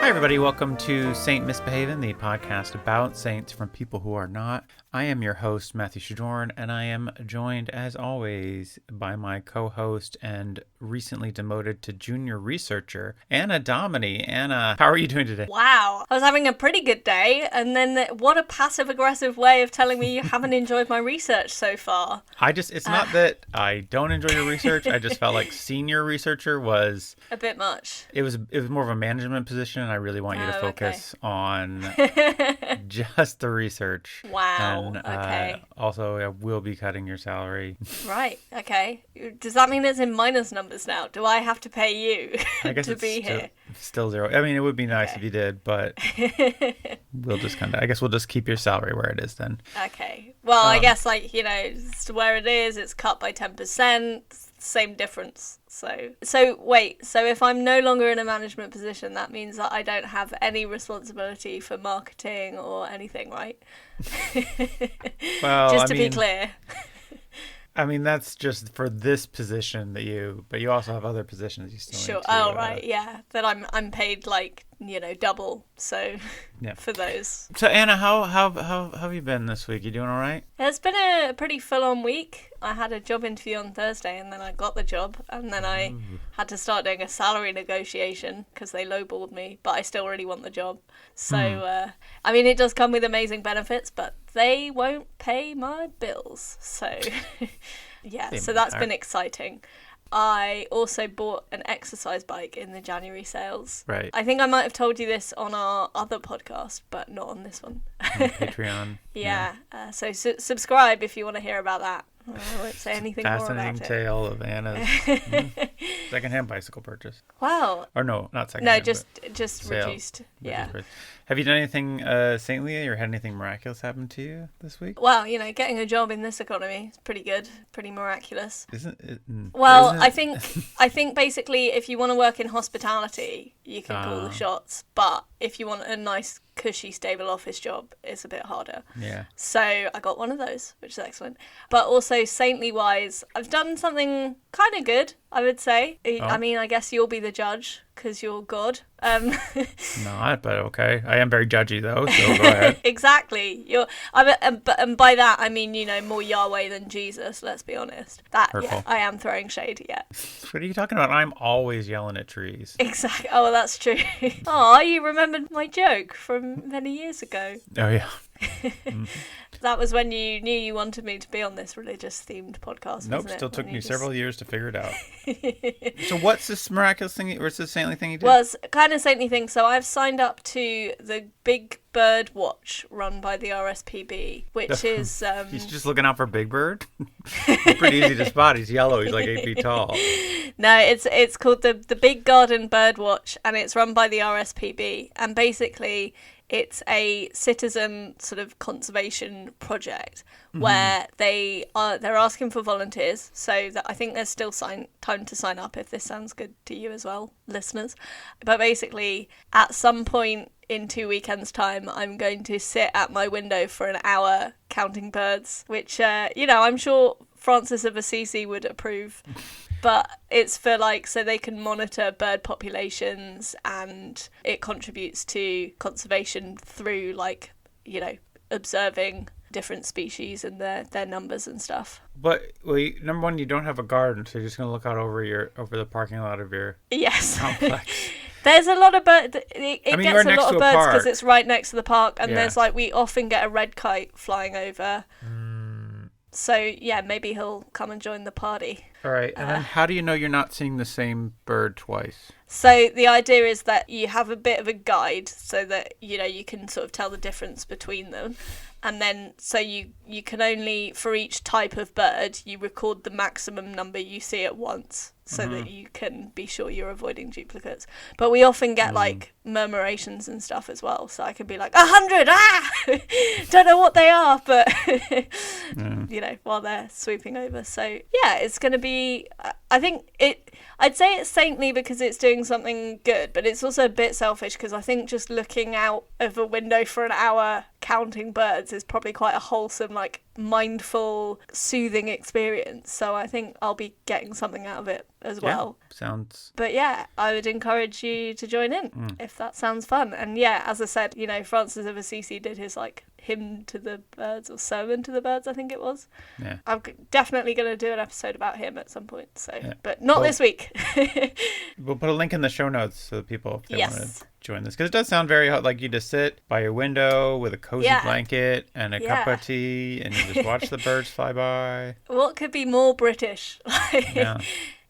Hi, everybody. Welcome to Saint Misbehavin', the podcast about saints from people who are not. I am your host, Mathew, and I am joined, as always, by my co-host and recently demoted to junior researcher, Anna Domini. Anna, how are you doing today? Wow. I was having a pretty good day, and then what a passive-aggressive way of telling me you haven't enjoyed my research so far. It's not that I don't enjoy your research. I just felt like senior researcher was... a bit much. It was more of a management position, and I really want you to focus on just the research. Wow. And, okay. Also, I will be cutting your salary. Right. Okay. Does that mean it's in minus numbers now? Do I have to pay you I guess to be here? Still zero. I mean, it would be nice if you did, but we'll just keep your salary where it is then. Okay. Well, I guess it's where it is. It's cut by 10%. Same difference. So wait, so if I'm no longer in a management position, that means that I don't have any responsibility for marketing or anything, right? Well, just to be clear. I mean, that's just for this position but you also have other positions you still need to... Oh, right, yeah. That I'm paid double, so yeah. For those. So Anna, how have you been this week? You doing all right? It's been a pretty full-on week. I had a job interview on Thursday, and then I got the job, and then I had to start doing a salary negotiation because they lowballed me, but I still really want the job. So, I mean, it does come with amazing benefits, but they won't pay my bills. So, yeah, so that's been exciting. I also bought an exercise bike in the January sales. Right. I think I might have told you this on our other podcast, but not on this one. On Patreon. Yeah. So subscribe if you want to hear about that. I won't say anything more about it. Fascinating tale of Anna's secondhand bicycle purchase. Wow. Or no, not secondhand. No, just reduced. Yeah. Have you done anything saintly or had anything miraculous happen to you this week? Well, getting a job in this economy is pretty good, pretty miraculous. Isn't it? Well, I think basically if you want to work in hospitality, you can call the shots. But if you want a nice, cushy, stable office job, it's a bit harder. Yeah. So I got one of those, which is excellent. But also saintly wise, I've done something kind of good, I would say. I mean, I guess you'll be the judge because you're God. Not, but okay. I am very judgy though, so go ahead. Exactly. And by that I mean more Yahweh than Jesus. Let's be honest. Yeah, I am throwing shade. Yeah. What are you talking about? I'm always yelling at trees. Exactly. Oh, well, that's true. Oh, you remembered my joke from many years ago. Oh yeah. That was when you knew you wanted me to be on this religious-themed podcast, Nope, wasn't it? still took me several years to figure it out. So what's this miraculous thing, or is this saintly thing you did? Well, it's kind of saintly thing. So I've signed up to the Big Bird Watch run by the RSPB, which is... He's just looking out for Big Bird? It's pretty easy to spot. He's yellow. He's like 8 feet tall. No, it's called the Big Garden Bird Watch, and it's run by the RSPB. And basically... it's a citizen sort of conservation project where they're asking for volunteers. So that I think there's still time to sign up if this sounds good to you as well, listeners. But basically, at some point in 2 weekends' time, I'm going to sit at my window for an hour counting birds, which I'm sure Francis of Assisi would approve. But it's for so they can monitor bird populations, and it contributes to conservation through observing different species and their numbers and stuff. But number one, you don't have a garden, so you're just gonna look out over the parking lot of your complex. There's a lot of birds. It gets a lot of birds because it's right next to the park, and there's we often get a red kite flying over. So, yeah, maybe he'll come and join the party. All right. And then how do you know you're not seeing the same bird twice? So the idea is that you have a bit of a guide so that, you can sort of tell the difference between them. And then, so you can only, for each type of bird, you record the maximum number you see at once so that you can be sure you're avoiding duplicates. But we often get, murmurations and stuff as well. So I could be 100! Ah! Don't know what they are, but, while they're swooping over. So, yeah, it's going to be, I'd say it's saintly because it's doing something good, but it's also a bit selfish because I think just looking out of a window for an hour counting birds is probably quite a wholesome, mindful, soothing experience. So I think I'll be getting something out of it as well. Sounds. But yeah, I would encourage you to join in if that sounds fun. And yeah, as I said, you know, Francis of Assisi did his like hymn to the birds or sermon to the birds, I think it was. Yeah. I'm definitely going to do an episode about him at some point. So, but not this week. We'll put a link in the show notes so that people, if they want to join this, because it does sound very like you just sit by your window with a cozy blanket and a cup of tea, and you just watch the birds fly by. What could be more British?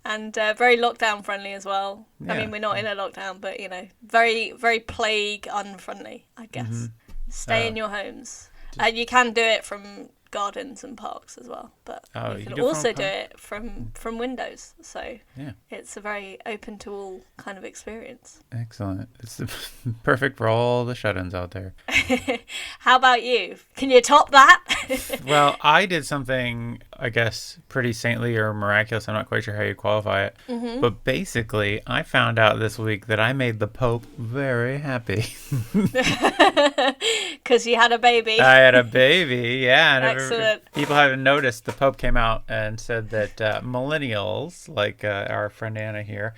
And very lockdown friendly as well. Yeah. I mean, we're not in a lockdown, but you know, very, very plague unfriendly, I guess. Stay in your homes. You can do it from gardens and parks as well, but you can also do it from windows. So it's a very open to all kind of experience. Excellent. It's perfect for all the shut-ins out there. How about you? Can you top that? Well, I did something, I guess, pretty saintly or miraculous. I'm not quite sure how you qualify it. But basically, I found out this week that I made the Pope very happy. Because you had a baby. I had a baby, yeah. And excellent. People haven't noticed, the Pope came out and said that millennials, like our friend Anna here,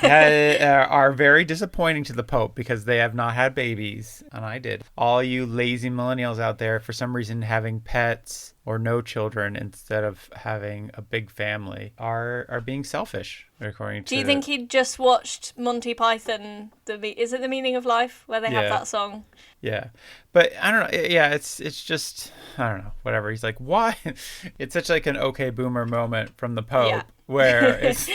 are very disappointing to the Pope because they have not had babies. And I did. All you lazy millennials out there, for some reason, having pets or no children instead of having a big family are being selfish, according to... Do you think he just watched Monty Python, is it The Meaning of Life, where they have that song? Yeah. But I don't know. Yeah, it's just, I don't know, whatever. He's like, why? It's such like an okay boomer moment from the Pope where it's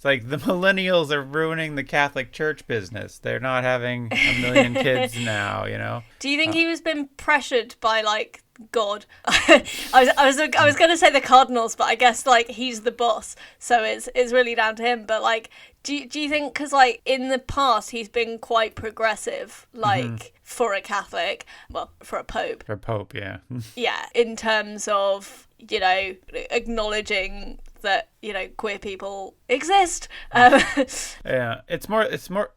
like the millennials are ruining the Catholic Church business. They're not having a million kids now, you know? Do you think he was being pressured by like God? I was going to say the cardinals, but I guess like he's the boss, so it's really down to him. But like, do you think, because like in the past he's been quite progressive, like for a Catholic, well, for a Pope. For a Pope, yeah. Yeah, in terms of, you know, acknowledging that, you know, queer people exist. Yeah, it's more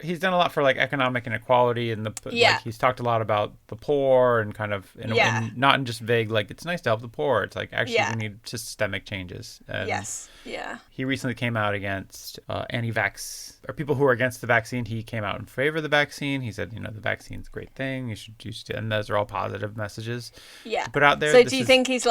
he's done a lot for like economic inequality, and like, he's talked a lot about the poor and kind of in not in just vague like it's nice to help the poor. It's like actually we need systemic changes. And he recently came out against anti-vax, or people who are against the vaccine. He came out in favor of the vaccine. He said, you know, the vaccine's a great thing. You should use it, and those are all positive messages. Yeah. But out there, so do you think he's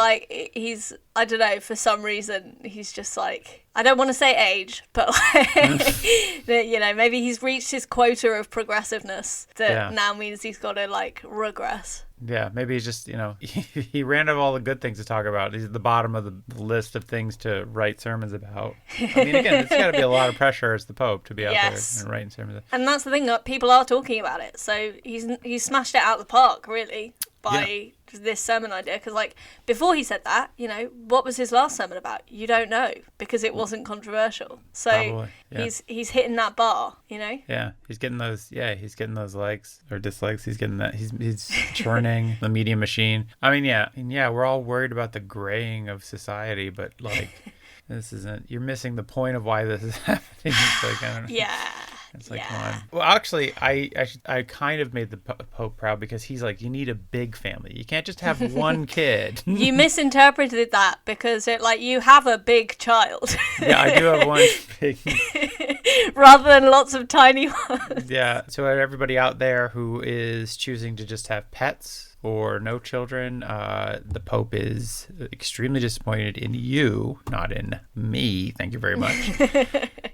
I don't know, for some reason he's just like, I don't want to say age, but like, you know, maybe he's reached his quota of progressiveness that now means he's got to like regress. Yeah, maybe he's just, you know, he ran out of all the good things to talk about. He's at the bottom of the list of things to write sermons about. I mean, again, it's got to be a lot of pressure as the Pope to be out there and writing sermons. And that's the thing, that people are talking about it. So he's smashed it out of the park, really, by this sermon idea. Because like before he said that, you know, what was his last sermon about? You don't know, because it wasn't controversial. So he's hitting that bar, you know. Yeah, he's getting those. Yeah, he's getting those likes or dislikes. He's getting that. He's churning the media machine. I mean, we're all worried about the graying of society, but like this isn't. You're missing the point of why this is happening. It's like, I don't know. Yeah. It's like, come on. Well, actually, I kind of made the Pope proud, because he's like, you need a big family. You can't just have one kid. You misinterpreted that, because you have a big child. Yeah, I do have one big. Rather than lots of tiny ones. Yeah. So everybody out there who is choosing to just have pets or no children, the Pope is extremely disappointed in you, not in me. Thank you very much.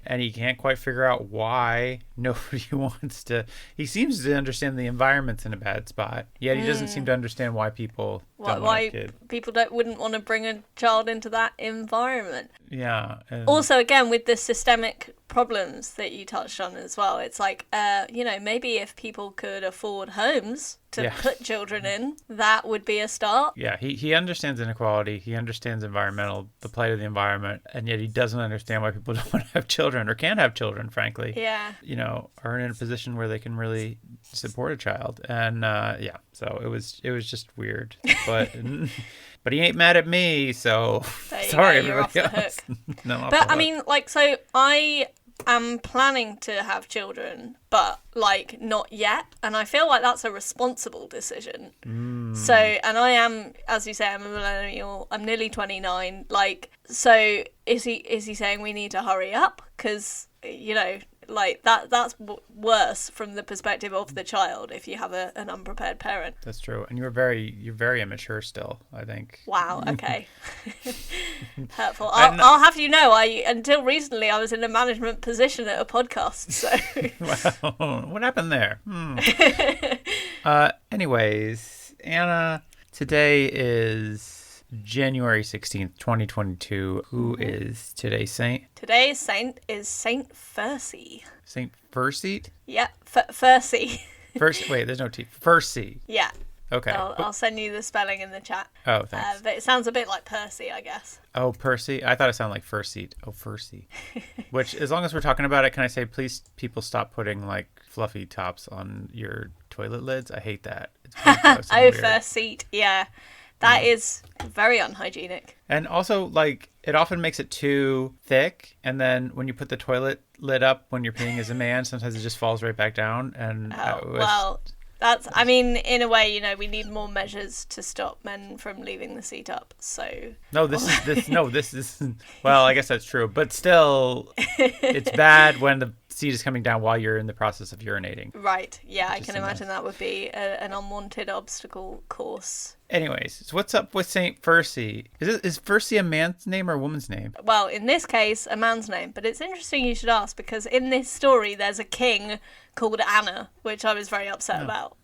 And he can't quite figure out why nobody wants to. He seems to understand the environment's in a bad spot, yet he doesn't seem to understand why people don't want a kid. People wouldn't want to bring a child into that environment. Yeah. Also, again, with the systemic problems that you touched on as well, it's like, you know, maybe if people could afford homes to put children in, that would be a start. Yeah, he understands inequality. He understands the plight of the environment, and yet he doesn't understand why people don't want to have children, or can't have children, frankly. Yeah. You know, are in a position where they can really support a child. And so it was just weird. But he ain't mad at me, so sorry, everybody else. No, but I mean, like, so I am planning to have children, but like not yet, and I feel like that's a responsible decision. So, and I am, as you say, I'm a millennial. I'm nearly 29. Like, so is he saying we need to hurry up? Because like that's worse from the perspective of the child if you have an unprepared parent. That's true. And you're very immature still, I think. Wow, okay. Hurtful. I'll have you know, until recently I was in a management position at a podcast, so Well, what happened there? Anyways, Anna, today is January 16th, 2022. Who is today's saint? Today's saint is Saint Fursey. Saint Fursey? Yeah, Fursey. Wait, there's no T. Fursey. Yeah. Okay. I'll send you the spelling in the chat. Oh, thanks. But it sounds a bit like Percy, I guess. Oh, Percy? I thought it sounded like first seat. Oh, Fursey. Which, as long as we're talking about it, can I say, please, people stop putting, like, fluffy tops on your toilet lids? I hate that. It's pretty gross and weird. First seat. Yeah. That is very unhygienic. And also, like, it often makes it too thick. And then when you put the toilet lid up when you're peeing as a man, sometimes it just falls right back down. And that's, I mean, in a way, we need more measures to stop men from leaving the seat up. So this is well, I guess that's true, but still, it's bad when the seat is coming down while you're in the process of urinating. Right. Yeah, I can imagine that would be an unwanted obstacle course. Anyways, so what's up with Saint Fursey? Is Fursey a man's name or a woman's name? Well, in this case, a man's name. But it's interesting you should ask, because in this story, there's a king called Anna, which I was very upset about.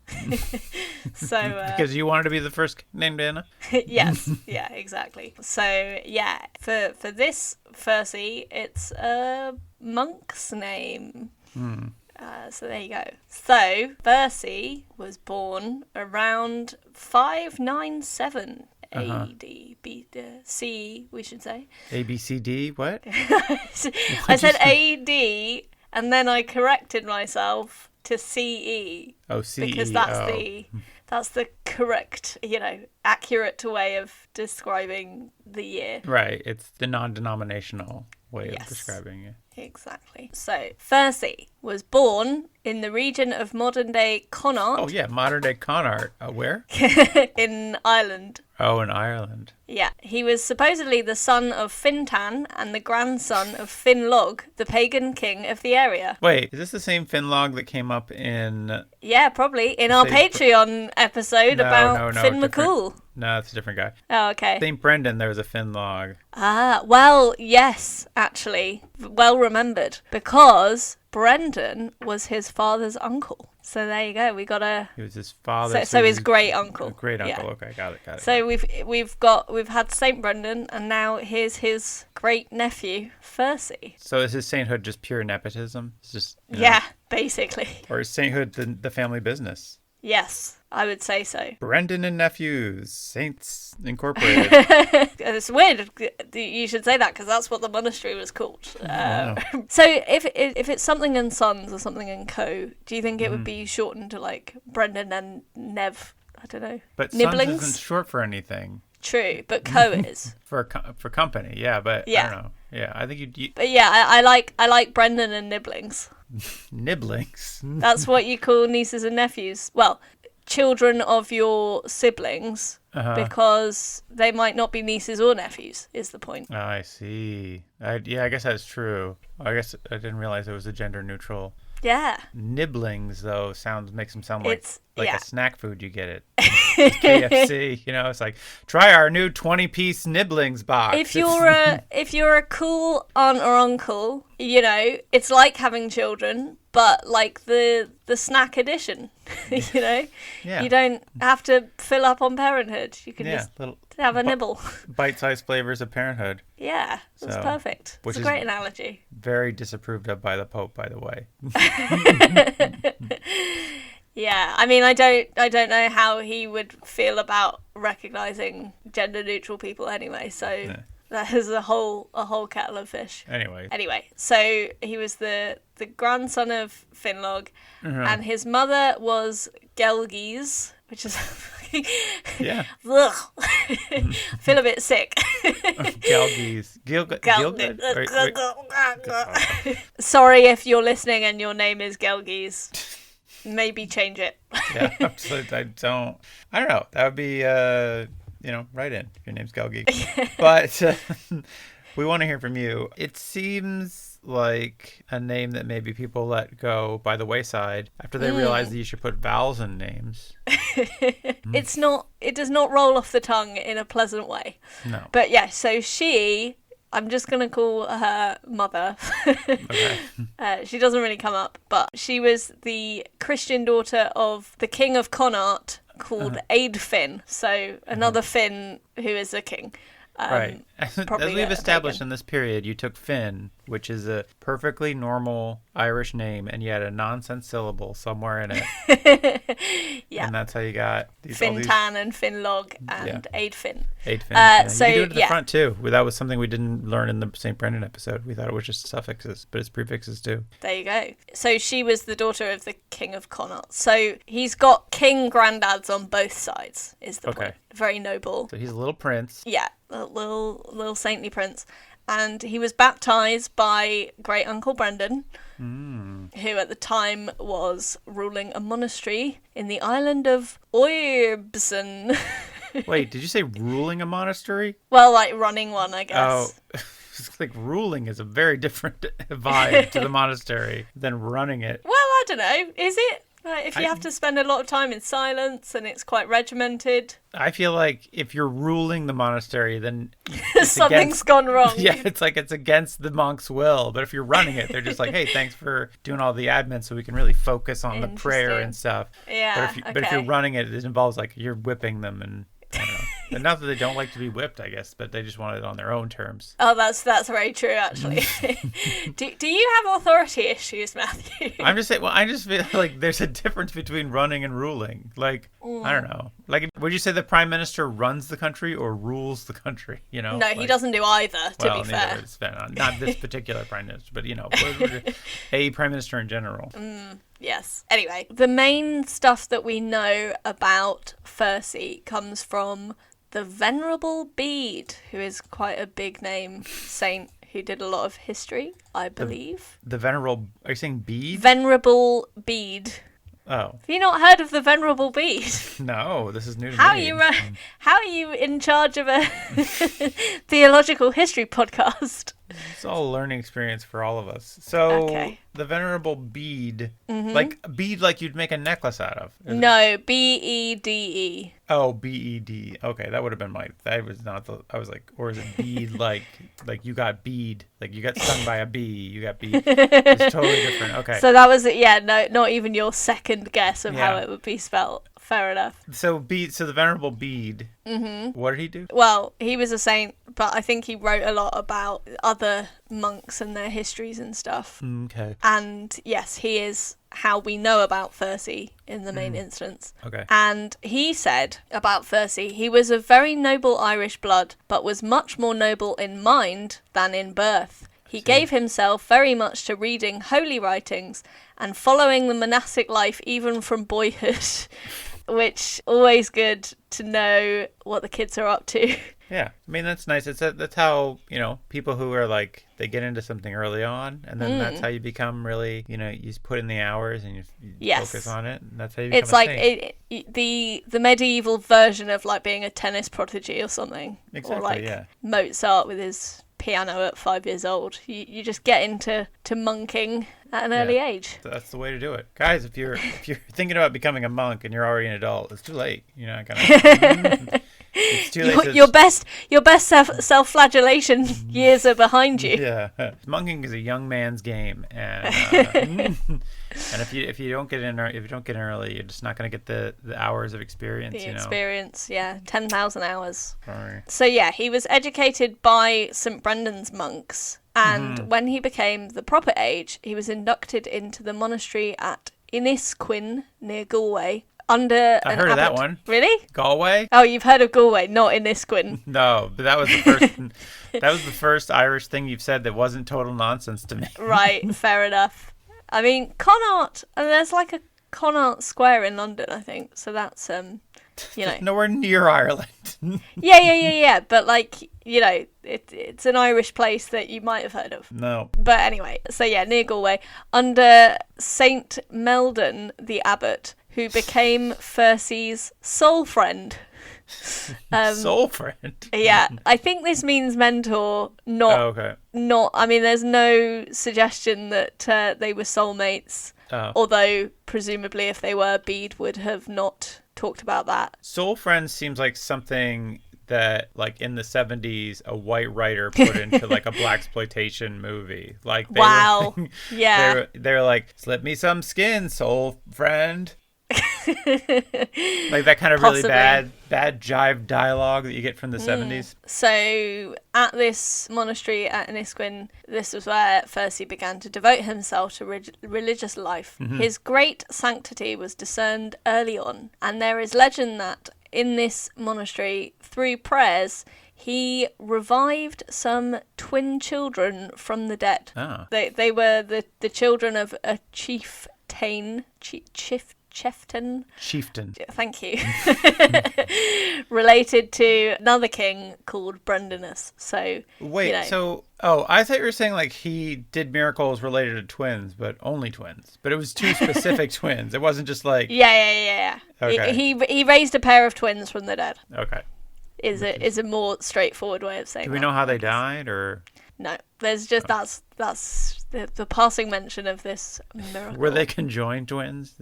So because you wanted to be the first king named Anna? Yes. Yeah, exactly. So, yeah, for this Fursey, it's a monk's name. So there you go. So Fursey was born around 597 AD. C, we should say. A, B, C, D, what? I said AD, and then I corrected myself to CE. Oh, CE. Because that's the correct, accurate way of describing the year. Right. It's the non-denominational way of describing it. Exactly. So, Fursey was born in the region of modern-day Connaught. Oh, yeah, modern-day Connaught. Where? In Ireland. Oh, in Ireland. Yeah. He was supposedly the son of Fintan and the grandson of Finlog, the pagan king of the area. Wait, is this the same Finlog that came up in... Yeah, probably. In our Patreon episode about Finn McCool. No, it's a different guy. Oh, okay. St. Brendan, there was a Finlog. Ah, well, yes, actually. Well remembered. Because Brendan was his father's uncle. So there you go. We got a... He was his father. So his great uncle. Great uncle. Yeah. Okay, got it. So we've had Saint Brendan, and now here's his great nephew, Fursey. So is his sainthood just pure nepotism? It's just yeah, basically. Or is sainthood the family business? Yes, I would say so. Brendan and Nephews, Saints Incorporated. It's weird you should say that, because that's what the monastery was called. Wow. So if it's something and Sons or something and Co, do you think it would be shortened to like Brendan and Nev? I don't know. But Nibblings? Sons isn't short for anything. True, but Co is. for company, yeah, but I don't know. Yeah, I think you But yeah, I like Brendan and Nibblings. Nibblings. That's what you call nieces and nephews. Well, children of your siblings, because they might not be nieces or nephews, is the point. Oh, I see. I guess that's true. I guess I didn't realize it was a gender neutral. Yeah. Nibblings, though, makes them sound like a snack food you get at KFC. It's like, try our new 20-piece Nibblings box. If you're a cool aunt or uncle, it's like having children, but like the snack edition. Yeah. You don't have to fill up on parenthood. You can just have a nibble. Bite-sized flavors of parenthood. Yeah, that's perfect. It's a great analogy. Very disapproved of by the Pope, by the way. Yeah, I mean, I don't know how he would feel about recognizing gender neutral people anyway. So that is a whole kettle of fish. Anyway, so he was the grandson of Finlog, and his mother was Gelgis, which is Yeah. Ugh. I feel a bit sick. Galgies. Gilgud? Sorry if you're listening and your name is Gelgies. Maybe change it. Yeah, absolutely. I don't know. That would be, write in if your name's Gelgi. But we want to hear from you. It seems like a name that maybe people let go by the wayside after they realize that you should put vowels in names. It does not roll off the tongue in a pleasant way. No. But yeah, so I'm just going to call her mother. Okay. She doesn't really come up, but she was the Christian daughter of the king of Connaught called Eadfin. So another Finn who is a king. Right. As we've established in this period, you took Finn, which is a perfectly normal Irish name, and you had a nonsense syllable somewhere in it. Yeah. And that's how you got Fintan and Finlog and Eadfin. Eadfin. So, you can do it at the front, too. That was something we didn't learn in the St. Brendan episode. We thought it was just suffixes, but it's prefixes, too. There you go. So she was the daughter of the king of Connaught. So he's got king granddads on both sides, is the point. Very noble. So he's a little prince. Yeah, a little saintly prince. And he was baptized by great uncle Brendan, who at the time was ruling a monastery in the island of Oirbsen. Wait, did you say ruling a monastery? Well, like running one, I guess. Oh, it's like ruling is a very different vibe to the monastery than running it. Well, I don't know. Is it? Like, if you have to spend a lot of time in silence and it's quite regimented. I feel like if you're ruling the monastery, then something's gone wrong. Yeah, it's like it's against the monk's will. But if you're running it, they're just like, hey, thanks for doing all the admin so we can really focus on the prayer and stuff. Yeah. But if you're running it, it involves like you're whipping them and I don't know. And not that they don't like to be whipped, I guess, but they just want it on their own terms. Oh, that's very true, actually. Do you have authority issues, Matthew? I'm just saying. Well, I just feel like there's a difference between running and ruling. Like I don't know. Like, would you say the prime minister runs the country or rules the country? You know? No, he doesn't do either. To be fair, it's not this particular prime minister, but a prime minister in general. Yes. Anyway, the main stuff that we know about Fursey comes from the Venerable Bede, who is quite a big name saint who did a lot of history, I believe. The Venerable... Are you saying Bede? Venerable Bede. Oh. Have you not heard of the Venerable Bede? No, this is new to me. How are you in charge of a theological history podcast? It's all a learning experience for all of us. So, the Venerable Bede, like bead like you'd make a necklace out of. No, Bede. Oh, Bed. Okay, that would have been that was not I was like, or is it bead like you got bead, like you got stung by a bee, you got bead. It's totally different. Okay. So that was, no, not even your second guess of how it would be spelled. Fair enough. So the Venerable Bede, what did he do? Well, he was a saint, but I think he wrote a lot about other monks and their histories and stuff. Okay. And yes, he is how we know about Fursey in the main instance. Okay. And he said about Fursey, he was of very noble Irish blood, but was much more noble in mind than in birth. He gave himself very much to reading holy writings and following the monastic life even from boyhood, which always good to know what the kids are up to. Yeah, I mean, that's nice. That's how, people who are like, they get into something early on, and then that's how you become really, you put in the hours and you focus on it, and that's how you become It's like the medieval version of like being a tennis prodigy or something. Exactly, or like Mozart with his piano at 5 years old. You just get into monking at an early age. That's the way to do it, guys. If you're thinking about becoming a monk and you're already an adult, it's too late. You're not gonna. It's too late. Your best self-flagellation years are behind you. Yeah, monking is a young man's game, and if you don't get in early, you're just not going to get the hours of experience. Experience, 10,000 hours. Sorry. So he was educated by St. Brendan's monks, and when he became the proper age, he was inducted into the monastery at Innisquin near Galway. I heard of that one. Really? Galway? Oh, you've heard of Galway, not Innisquin. No, but that was the first. That was the first Irish thing you've said that wasn't total nonsense to me. Right, fair enough. I mean, Connaught, and there's like a Connaught Square in London, I think. So that's Nowhere near Ireland. Yeah. But like, it's an Irish place that you might have heard of. No. But anyway, so yeah, near Galway, under Saint Meldon the abbot, who became Fursey's soul friend. Soul friend? Yeah, I think this means mentor, not... Oh, okay. Not, I mean, there's no suggestion that they were soulmates, although presumably if they were, Bede would have not talked about that. Soul friend seems like something that, like, in the 70s, a white writer put into, like, a blaxploitation movie. Like, Wow. Yeah. They're like, slip me some skin, soul friend. Like that kind of really bad jive dialogue that you get from the 70s. So at this monastery at Innisquin, this was where Fursey began to devote himself to religious life. His great sanctity was discerned early on, and there is legend that in this monastery, through prayers, he revived some twin children from the dead. They were the children of a chieftain. Thank you. Related to another king called Brendanus. So wait, I thought you were saying like he did miracles related to twins, but only twins. But it was two specific twins. It wasn't just like yeah. Okay. He raised a pair of twins from the dead. Okay. Is a more straightforward way of saying. Do we know how they died, or no? There's just that's the passing mention of this miracle. Were they conjoined twins?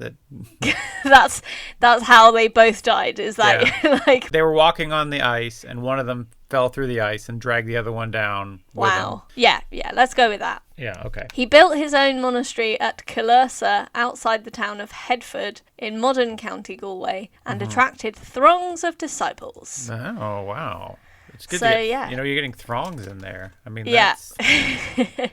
That's how they both died. Is that like they were walking on the ice and one of them fell through the ice and dragged the other one down. Wow. Yeah. Let's go with that. Yeah. Okay. He built his own monastery at Kilursa outside the town of Headford in modern County Galway and attracted throngs of disciples. Oh wow. It's good you're getting throngs in there. I mean, that's...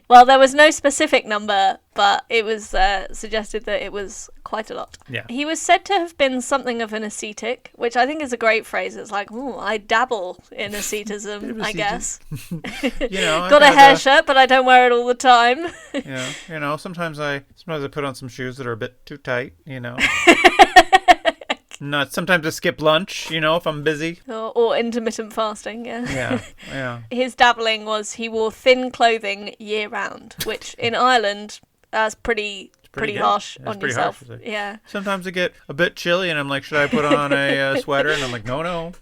Well, there was no specific number, but it was suggested that it was quite a lot. Yeah. He was said to have been something of an ascetic, which I think is a great phrase. It's like, I dabble in asceticism, I guess. Got a hair shirt, but I don't wear it all the time. Sometimes I put on some shoes that are a bit too tight, Not sometimes I skip lunch, if I'm busy. Or intermittent fasting, yeah. Yeah. His dabbling was he wore thin clothing year round, which in Ireland is pretty harsh on yourself. Harsh, yeah. Sometimes I get a bit chilly and I'm like, should I put on a sweater? And I'm like, no.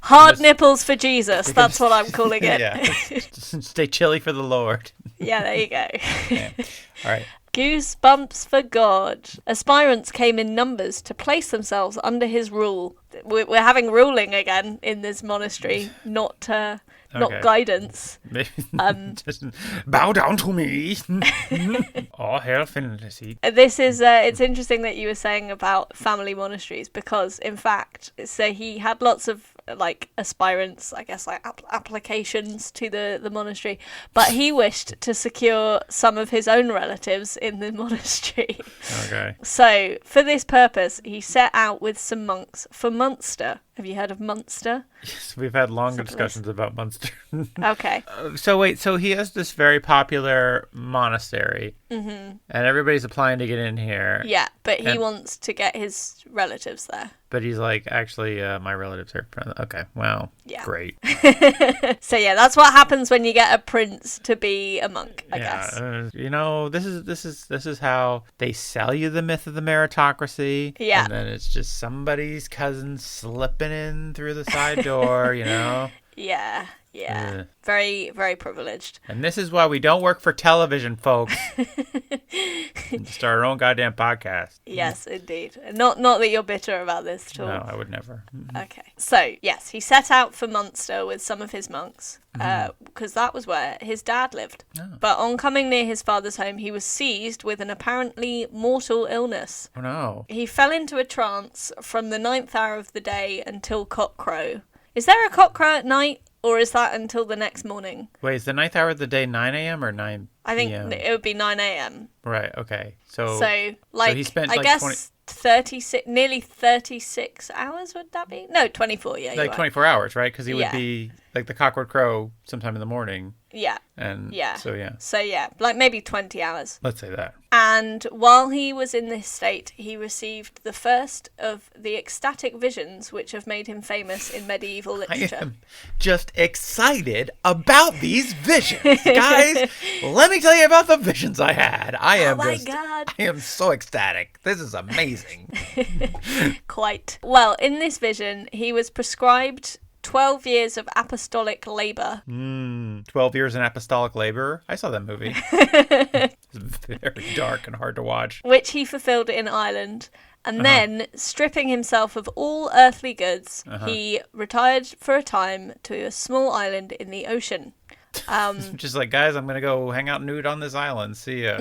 Hard nipples for Jesus. That's what I'm calling it. Yeah. Stay chilly for the Lord. Yeah, there you go. Yeah. All right. Goosebumps for God. Aspirants came in numbers to place themselves under his rule. We're having ruling again in this monastery, not guidance. Just bow down to me. Oh, hail fantasy. This is it's interesting that you were saying about family monasteries because, in fact, so he had lots of like aspirants, I guess, like applications to the monastery, but he wished to secure some of his own relatives in the monastery. Okay. So for this purpose, he set out with some monks for Munster. Have you heard of Munster? Yes, we've had long discussions about Munster. Okay. So he has this very popular monastery, and everybody's applying to get in here. Yeah, but he wants to get his relatives there. But he's like, actually, my relatives are... Okay, well, great. So yeah, that's what happens when you get a prince to be a monk, I guess. This is how they sell you the myth of the meritocracy. Yeah. And then it's just somebody's cousin slipping in through the side door, Yeah. Very, very privileged. And this is why we don't work for television, folks. Start our own goddamn podcast. Yes, indeed. Not that you're bitter about this at all. No, I would never. Okay. So, yes, he set out for Munster with some of his monks, because that was where his dad lived. Oh. But on coming near his father's home, he was seized with an apparently mortal illness. Oh, no. He fell into a trance from the 9th hour of the day until cockcrow. Is there a cockcrow at night? Or is that until the next morning? Wait, is the 9th hour of the day 9 a.m. or 9 I think PM. it would be 9 a.m. Right. Okay. So he spent I like guess 36, nearly 36 hours would that be? No, 24. Yeah, like 24 hours, right? Because he would Yeah. be like the cock would crow sometime in the morning, Yeah, and yeah. so So like maybe 20 hours. let's say that. And while he was in this state, he received the first of the ecstatic visions which have made him famous in medieval I literature. am just excited about these visions, guys. Let me tell you about the visions I had. I am Oh my God. I am so ecstatic. This is amazing. Quite. Well, in this vision, he was prescribed 12 years of apostolic labour. 12 years in apostolic labor. I saw that movie. It's very dark and hard to watch. Which he fulfilled in Ireland. And then, stripping himself of all earthly goods, he retired for a time to a small island in the ocean. Just like, guys, I'm going to go hang out nude on this island. See ya.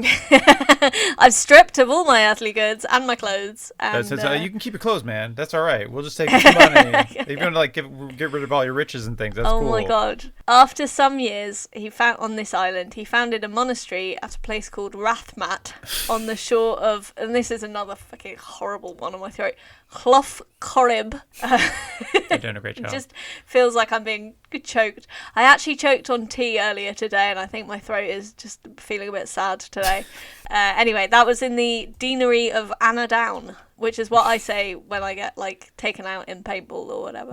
I've stripped of all my earthly goods and my clothes. And, You can keep your clothes, man. That's all right. We'll just take some money. You're going to like get rid of all your riches and things. That's oh cool. my God. After some years he founded a monastery at a place called Rathmat on the shore of, and this is another fucking horrible one on my throat, Clough Corrib. You're doing a great job. Just feels like I'm being choked. I actually choked on tea earlier today, and I think my throat is just feeling a bit sad today. Anyway, that was in the deanery of Annadown, which is what I say when I get like taken out in paintball or whatever.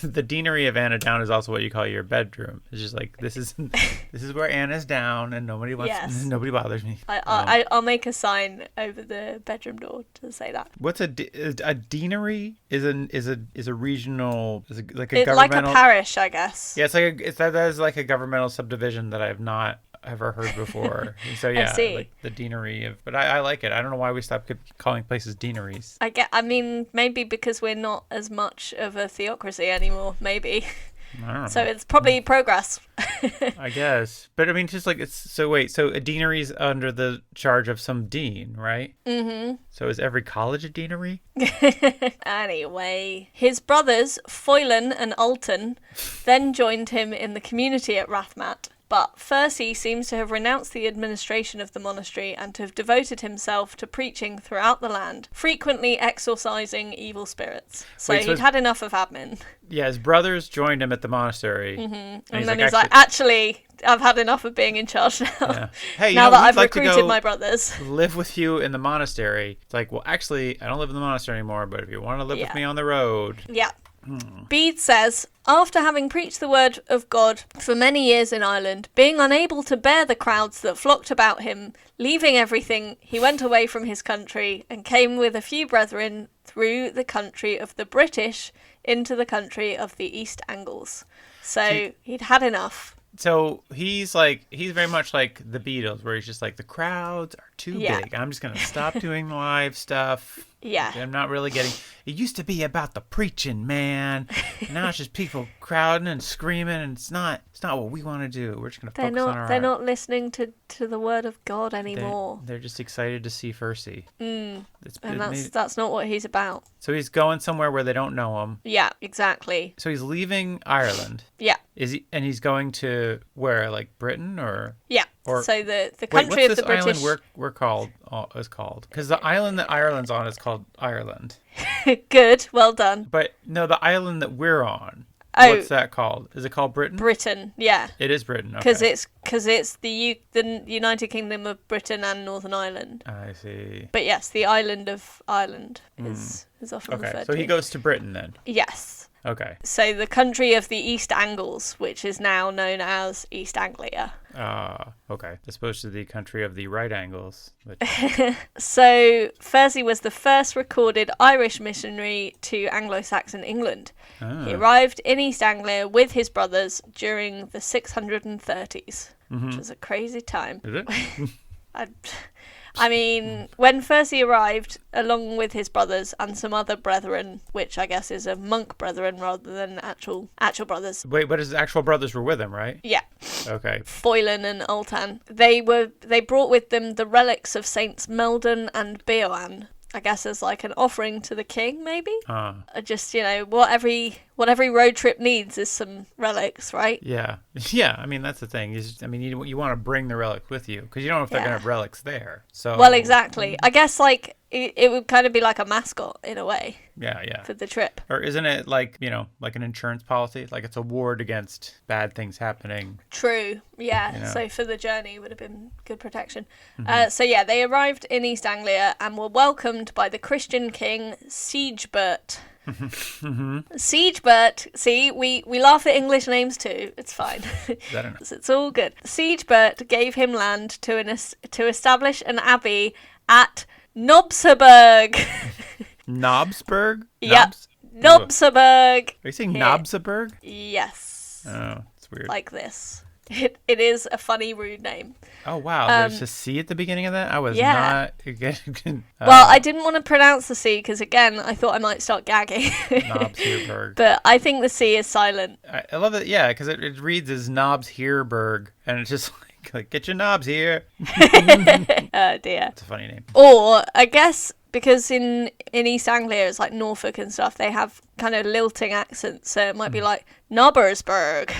The deanery of Annadown is also what you call your bedroom. It's just like this is where Anna's down, and nobody bothers me. I'll make a sign over the bedroom door to say that. What's a deanery? Is a regional, like a It's like a governmental parish, I guess. Yeah, that is like a governmental subdivision that I have not ever heard before. So yeah, see. like the deanery of, but I like it. I don't know why we stopped calling places deaneries. I mean, maybe because we're not as much of a theocracy anymore. Maybe. I don't know. So it's probably progress. I guess, but I mean, just like so a deanery is under the charge of some dean, right? Mm-hmm. So is every college a deanery? Anyway, his brothers Foylan and Alton then joined him in the community at Rathmat. But Fursey seems to have renounced the administration of the monastery and to have devoted himself to preaching throughout the land, frequently exorcising evil spirits. So he'd had enough of admin. Yeah, his brothers joined him at the monastery. Mm-hmm. And then he's like, actually, I've had enough of being in charge now. Yeah. Hey, now that I've recruited my brothers. Live with you in the monastery. It's like, well, actually, I don't live in the monastery anymore, but if you want to live with me on the road. Yeah. Bede says, after having preached the word of God for many years in Ireland, being unable to bear the crowds that flocked about him, leaving everything, he went away from his country and came with a few brethren through the country of the British into the country of the East Angles. So he'd had enough. So he's very much like the Beatles, where he's just like, the crowds are too big. I'm just going to stop doing live stuff. Yeah. I'm not really getting... It used to be about the preaching, man. Now it's just people crowding and screaming, and it's not what we want to do. We're just going to focus on our They're art. not listening to the word of God anymore. They're just excited to see Fursey. And that's not what he's about. So he's going somewhere where they don't know him. Yeah, exactly. So he's leaving Ireland. Yeah. And he's going to where, like Britain or? Yeah. Or, so the country of the British. What's this island is called? Because the island that Ireland's on is called Ireland. Good, well done. But no, the island that we're on. Oh, what's that called? Is it called Britain? Britain, yeah. It is Britain. Okay. Because it's the United Kingdom of Britain and Northern Ireland. I see. But yes, the island of Ireland is often referred to. So he goes to Britain then. Yes. Okay. So the country of the East Angles, which is now known as East Anglia. Okay. As opposed to the country of the right angles. So Fursey was the first recorded Irish missionary to Anglo-Saxon England. He arrived in East Anglia with his brothers during the 630s, which was a crazy time. Is it? I mean, when Fursey arrived, along with his brothers and some other brethren, which I guess is a monk brethren rather than actual brothers. Wait, but his actual brothers were with him, right? Yeah. Okay. Foylan and Altan. They brought with them the relics of Saints Meldon and Beoan. I guess as like an offering to the king, maybe. Just what every what every road trip needs is some relics, right? Yeah. Yeah, I mean, that's the thing. You want to bring the relics with you because you don't know if they're going to have relics there. So. Well, exactly. I guess, like, it would kind of be like a mascot in a way. Yeah. For the trip. Or isn't it like, like an insurance policy? Like it's a ward against bad things happening. True. Yeah. You know? So for the journey it would have been good protection. So yeah, they arrived in East Anglia and were welcomed by the Christian king Siegebert. Siegebert, see, we laugh at English names too. It's fine. It's all good. Siegebert gave him land to establish an abbey at Nobsburg. Knobsburg? Yep. Nobsburg. Are you saying Nobsburg? Yes. Oh, it's weird. Like this. It is a funny, rude name. Oh, wow. There's a C at the beginning of that? I was not... Well, I didn't want to pronounce the C because, again, I thought I might start gagging. Knobsburg. But I think the C is silent. I love it, yeah, because it reads as Knobsburg, and it's just like, get your knobs here. Oh, dear. It's a funny name. Or, I guess... Because in East Anglia, it's like Norfolk and stuff, they have kind of lilting accents. So it might be like Knobbersburg.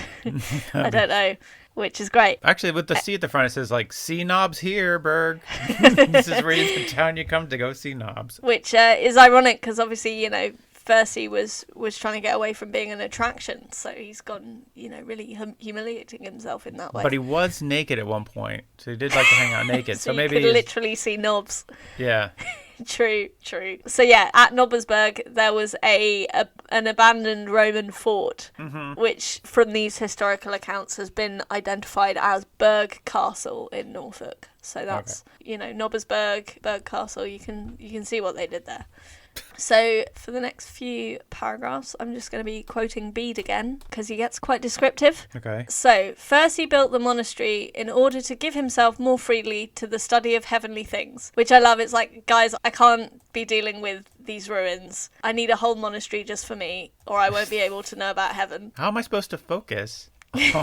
I don't know, which is great. Actually, with the C at the front, it says like, see knobs here, Berg. This is where the town you come to go see knobs. Which is ironic because obviously, Fursey was trying to get away from being an attraction. So he's gone, really humiliating himself in that way. But he was naked at one point. So he did like to hang out naked. So maybe you could literally see knobs. Yeah. True. So yeah, at Knobbersburg there was an abandoned Roman fort, which from these historical accounts has been identified as Burg Castle in Norfolk. So that's Knobbersburg, Burg Castle. You can see what they did there. So for the next few paragraphs, I'm just going to be quoting Bede again because he gets quite descriptive. Okay. So, Fursey built the monastery in order to give himself more freely to the study of heavenly things, which I love. It's like, guys, I can't be dealing with these ruins. I need a whole monastery just for me, or I won't be able to know about heaven. How am I supposed to focus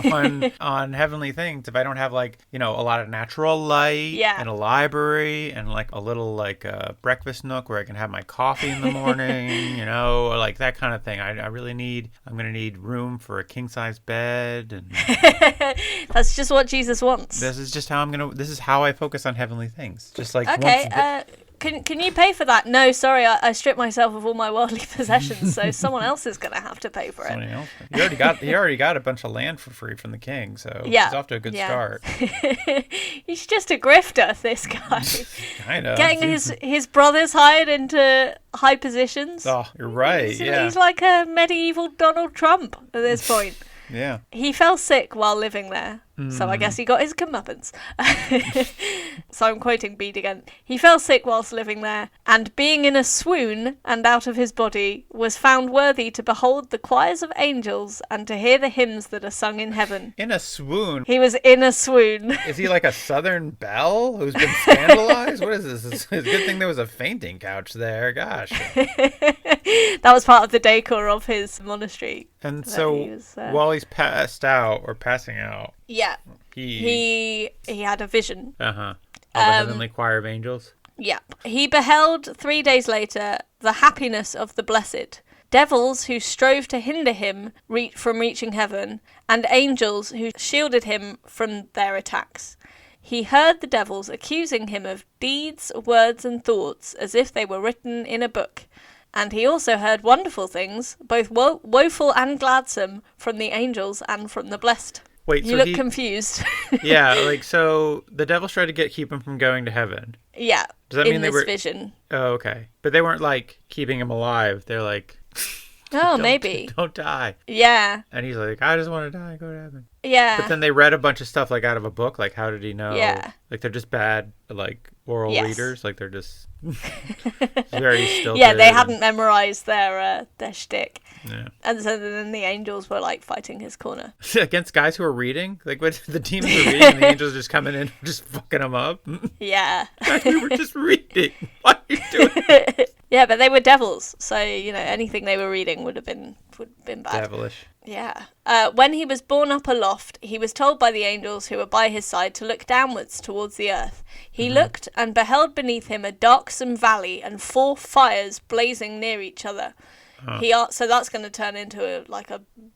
on heavenly things if I don't have a lot of natural light and a library and like a little breakfast nook where I can have my coffee in the morning, or like that kind of thing. I'm going to need room for a king size bed, and that's just what Jesus wants. This is how I focus on heavenily things. Just like Can you pay for that? No, sorry, I stripped myself of all my worldly possessions, so someone else is going to have to pay for it. Somebody else. He already got a bunch of land for free from the king, so he's off to a good start. He's just a grifter, this guy. Kind of. Getting his brothers hired into high positions. Oh, you're right, He's like a medieval Donald Trump at this point. Yeah. He fell sick while living there, so I guess he got his comeuppance. So I'm quoting Bede again. He fell sick whilst living there, and being in a swoon and out of his body, was found worthy to behold the choirs of angels and to hear the hymns that are sung in heaven. In a swoon? He was in a swoon. Is he like a Southern belle who's been scandalized? What is this? It's a good thing there was a fainting couch there. Gosh. That was part of the decor of his monastery. And so while he's passing out, yeah, he had a vision. Of the heavenly choir of angels. Yeah, he beheld 3 days later the happiness of the blessed, devils who strove to hinder him from reaching heaven, and angels who shielded him from their attacks. He heard the devils accusing him of deeds, words, and thoughts as if they were written in a book. And he also heard wonderful things, both woeful and gladsome, from the angels and from the blessed. Wait, you look confused. Yeah, so the devils tried to keep him from going to heaven. Yeah, does that mean they were vision. Oh, okay. But they weren't keeping him alive. They're like, maybe. Don't die. Yeah. And he's like, I just want to die, go to heaven. Yeah. But then they read a bunch of stuff out of a book. How did he know? Yeah. They're just bad oral readers. They're just very stilted. Yeah, they hadn't memorized their shtick. Yeah. And so then the angels were fighting his corner. Against guys who are reading? What the demons are reading and the angels just coming in just fucking them up? Yeah. We were just reading. Why are you doing it? Yeah, but they were devils, so anything they were reading would have been bad. Devilish. Yeah. When he was borne up aloft, he was told by the angels who were by his side to look downwards towards the earth. He looked and beheld beneath him a darksome valley and 4 fires blazing near each other. So that's going to turn into a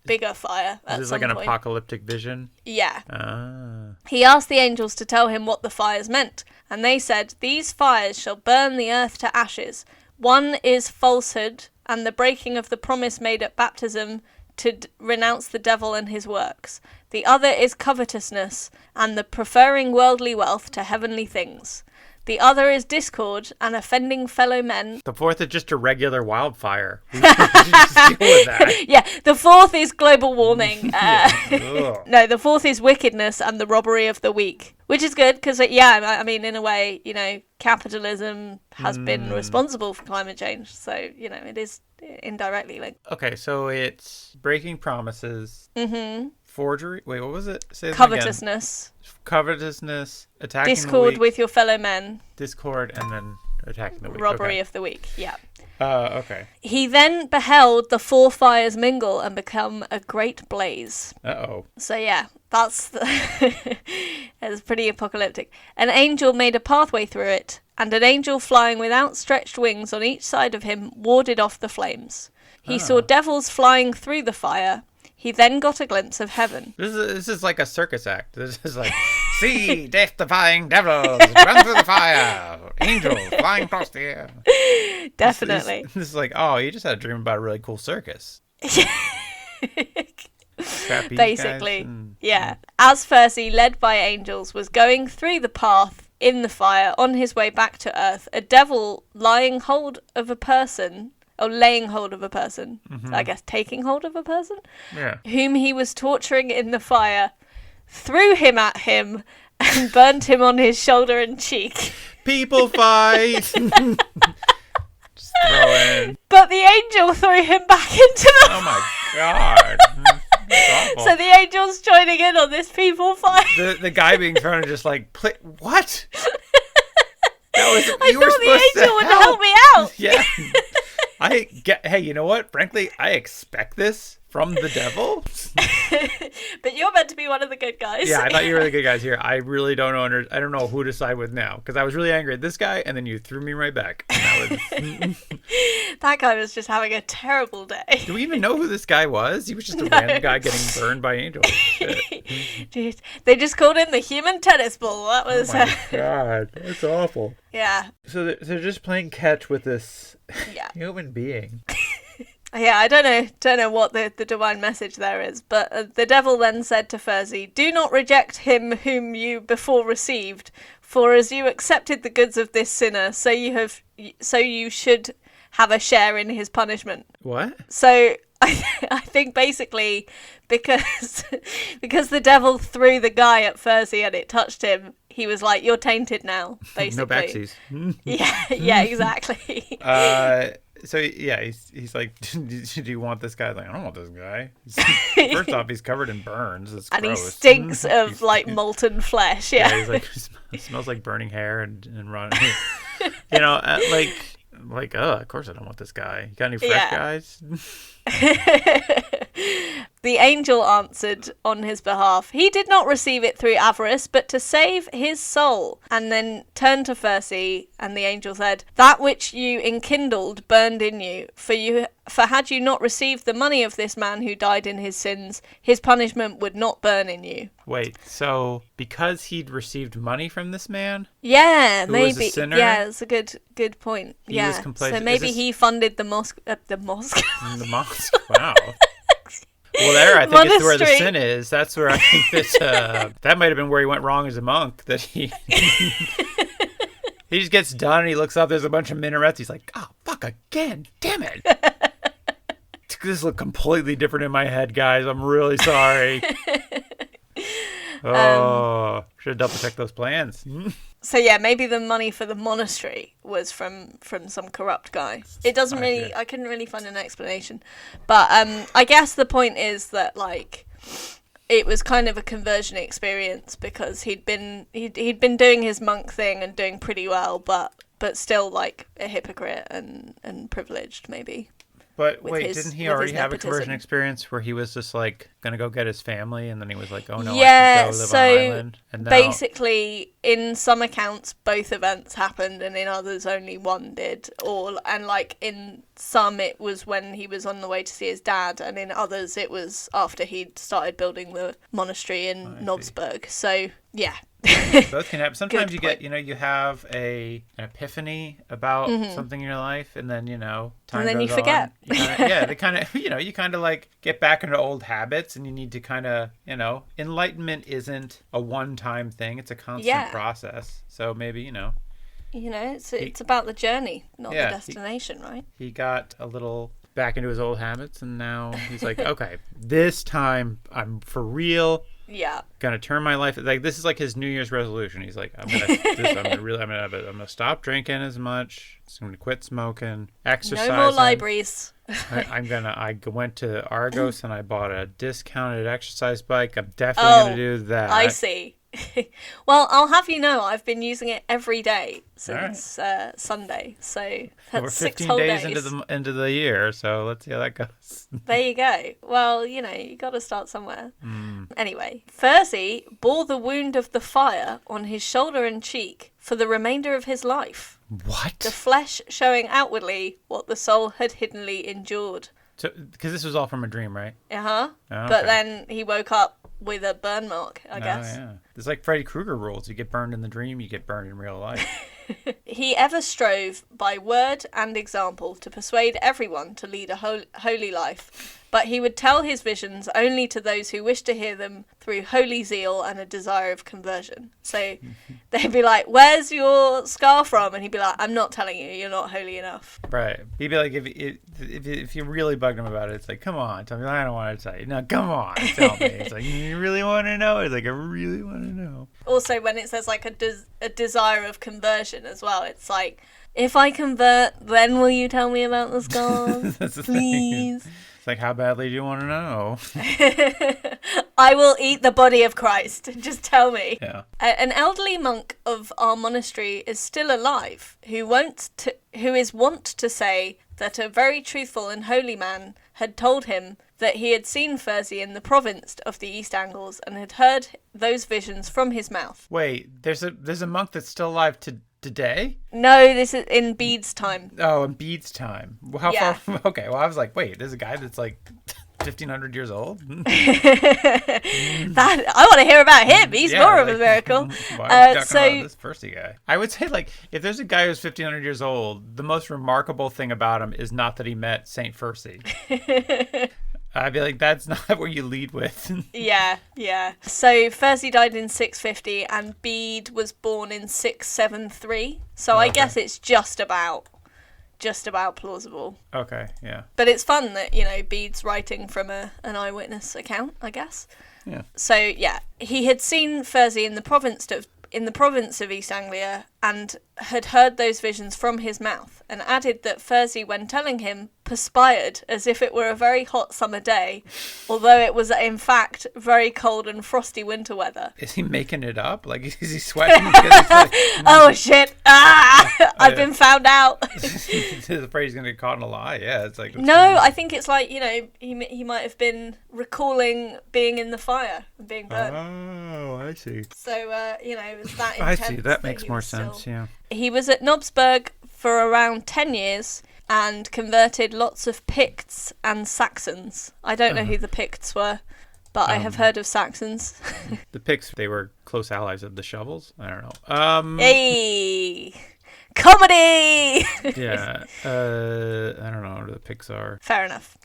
bigger fire at some point. Is this like an apocalyptic vision? Yeah. Ah. He asked the angels to tell him what the fires meant, and they said, "These fires shall burn the earth to ashes. One is falsehood, and the breaking of the promise made at baptism to renounce the devil and his works. The other is covetousness, and the preferring worldly wealth to heavenly things. The other is discord and offending fellow men." The fourth is just a regular wildfire. We should just deal with that. Yeah, the fourth is global warming. Ugh. No, the fourth is wickedness and the robbery of the weak, which is good because, I mean, in a way, capitalism has been responsible for climate change. So, it is indirectly linked. Okay, so it's breaking promises, forgery. Wait, what was it? Say it Covetousness. again. Covetousness, attacking Discord the weak. with your fellow men. Discord, and then attacking the weak. Robbery of the weak, yeah. Okay. He then beheld the four fires mingle and become a great blaze. Uh-oh. So yeah, it's pretty apocalyptic. An angel made a pathway through it, and an angel flying with outstretched wings on each side of him warded off the flames. He saw devils flying through the fire. He then got a glimpse of heaven. This is like a circus act. This is like, see, death-defying devils, run through the fire, angels flying across the air. Definitely. This is like, oh, you just had a dream about a really cool circus. Trapeze Basically, guys and... yeah. As Fursey, led by angels, was going through the path in the fire on his way back to Earth, a devil laying hold of a person, so I guess taking hold of a person, whom he was torturing in the fire, threw him at him and burned him on his shoulder and cheek. People fight! Just throw in. But the angel threw him back into the Oh my god. That's awful. So the angel's joining in on this people fight. The guy being thrown just like, what? I thought the angel would help me out. Yeah. Hey, you know what? Frankly, I expect this from the devil. But you're meant to be one of the good guys. Yeah, I thought you were the good guys here. I really don't know. I don't know who to side with now because I was really angry at this guy, and then you threw me right back. And that guy was just having a terrible day. Do we even know who this guy was? He was just a random guy getting burned by angels. Dude, they just called him the human tennis ball. That was. Oh my god, that's awful. Yeah. So they're just playing catch with this human being. Yeah, I don't know what the divine message there is, but the devil then said to Fursey, "Do not reject him whom you before received, for as you accepted the goods of this sinner, so you should have a share in his punishment." What? So I think basically because the devil threw the guy at Fursey and it touched him, he was like, "You're tainted now," basically. No backsies. Yeah, exactly. So yeah, he's like, "Do you want this guy?" I'm like, I don't want this guy. First off, he's covered in burns. It's and gross. He stinks of like molten flesh. Yeah, he's like, it smells like burning hair and run. Like, of course I don't want this guy. You got any fresh guys? The angel answered on his behalf, "He did not receive it through avarice, but to save his soul." And then turned to Fursey, and the angel said, "That which you enkindled burned in you, for had you not received the money of this man who died in his sins, his punishment would not burn in you." Wait, so because he'd received money from this man? Yeah, who maybe. Was a sinner, yeah, that's a good point. He was so complacent. maybe he funded the mosque. The mosque. The mosque. Wow. Well, there I think it's where the sin is. That's where I think that might have been where he went wrong as a monk. That he just gets done and he looks up. There's a bunch of minarets. He's like, "Oh fuck again! Damn it! This looked completely different in my head, guys. I'm really sorry." Should have double checked those plans. So yeah, maybe the money for the monastery was from some corrupt guy. It doesn't really. I couldn't really find an explanation, but I guess the point is that like it was kind of a conversion experience because he'd been doing his monk thing and doing pretty well, but still like a hypocrite and privileged maybe. But with wait, his, didn't he with already his have a nepotism. conversion experience where he was just like gonna go get his family, and then he was like, "Oh no, I Yeah, can go live so on an island." And now, basically, in some accounts, both events happened, and in others, only one did. And like in some, it was when he was on the way to see his dad, and in others, it was after he'd started building the monastery in Knobsburg. So yeah. both can happen. Sometimes Good you point. get, you have an epiphany about something in your life, and then time And then goes you forget. on. They kind of, you kind of like get back into old habits, and you need to kind of, enlightenment isn't a one-time thing; it's a constant process. So maybe, it's about the journey, not the Yeah, destination, right? he got a little back into his old habits, and now he's like, okay, this time I'm for real. Yeah. Gonna turn my life, like, this is like his New Year's resolution. He's like, I'm gonna stop drinking as much. I'm gonna quit smoking, exercising. No more libraries. I went to Argos and I bought a discounted exercise bike. I'm definitely gonna do that. I see. Well, I'll have you know, I've been using it every day since Sunday. So that's We're 6 15 whole days days. into the year, so let's see how that goes. There you go. Well, you got to start somewhere. Anyway, Fursey bore the wound of the fire on his shoulder and cheek for the remainder of his life. What? The flesh showing outwardly what the soul had hiddenly endured. Because this was all from a dream, right? Uh-huh. Oh, But okay. then he woke up with a burn mark, I guess. Yeah. It's like Freddy Krueger rules. You get burned in the dream, you get burned in real life. He ever strove by word and example to persuade everyone to lead a holy life, but he would tell his visions only to those who wished to hear them through holy zeal and a desire of conversion. So they'd be like, "Where's your scar from?" And he'd be like, "I'm not telling you, you're not holy enough." Right. He'd be like, if you really bugged him about it, it's like, come on, tell me. I don't want to tell you. No, come on, tell me. It's like, you really want to know? It's like, I really want to know. Also, when it says like a desire of conversion as well, it's like, if I convert, then will you tell me about the scars? That's the Please. thing. It's like, how badly do you want to know? I will eat the body of Christ. Just tell me. Yeah. An elderly monk of our monastery is still alive, who is wont to say that a very truthful and holy man had told him that he had seen Fursey in the province of the East Angles and had heard those visions from his mouth. Wait, there's a monk that's still alive today? No, this is in Bede's time. Oh, in Bede's time. How Yeah. far? Okay, well, I was like, wait, there's a guy that's like 1,500 years old? That I want to hear about him. He's more of a miracle. Why are we talking about this Fursey guy? I would say, like, if there's a guy who's 1,500 years old, the most remarkable thing about him is not that he met Saint Fursey. I'd be like, that's not where you lead with. Yeah. So Fursey died in 650 and Bede was born in 673. So I guess it's just about plausible. Okay, yeah. But it's fun that, Bede's writing from an eyewitness account, I guess. Yeah. So, yeah, he had seen Fursey in the province of East Anglia and had heard those visions from his mouth, and added that Fursey, when telling him, perspired as if it were a very hot summer day, although it was in fact very cold and frosty winter weather. Is he making it up? Like, is he sweating? Because he's like, Oh shit! I've been found out. he's afraid he's going to get caught in a lie. Yeah, it's like... No, I think it's like, he might have been recalling being in the fire and being burnt. Oh, I see. So, it was that I intense. see. That makes more sense, yeah. He was at Knobsburg for around 10 years and converted lots of Picts and Saxons. I don't know who the Picts were, but I have heard of Saxons. The Picts, they were close allies of the Shovels. I don't know. Hey! Comedy! Yeah. I don't know who the Picts are. Fair enough.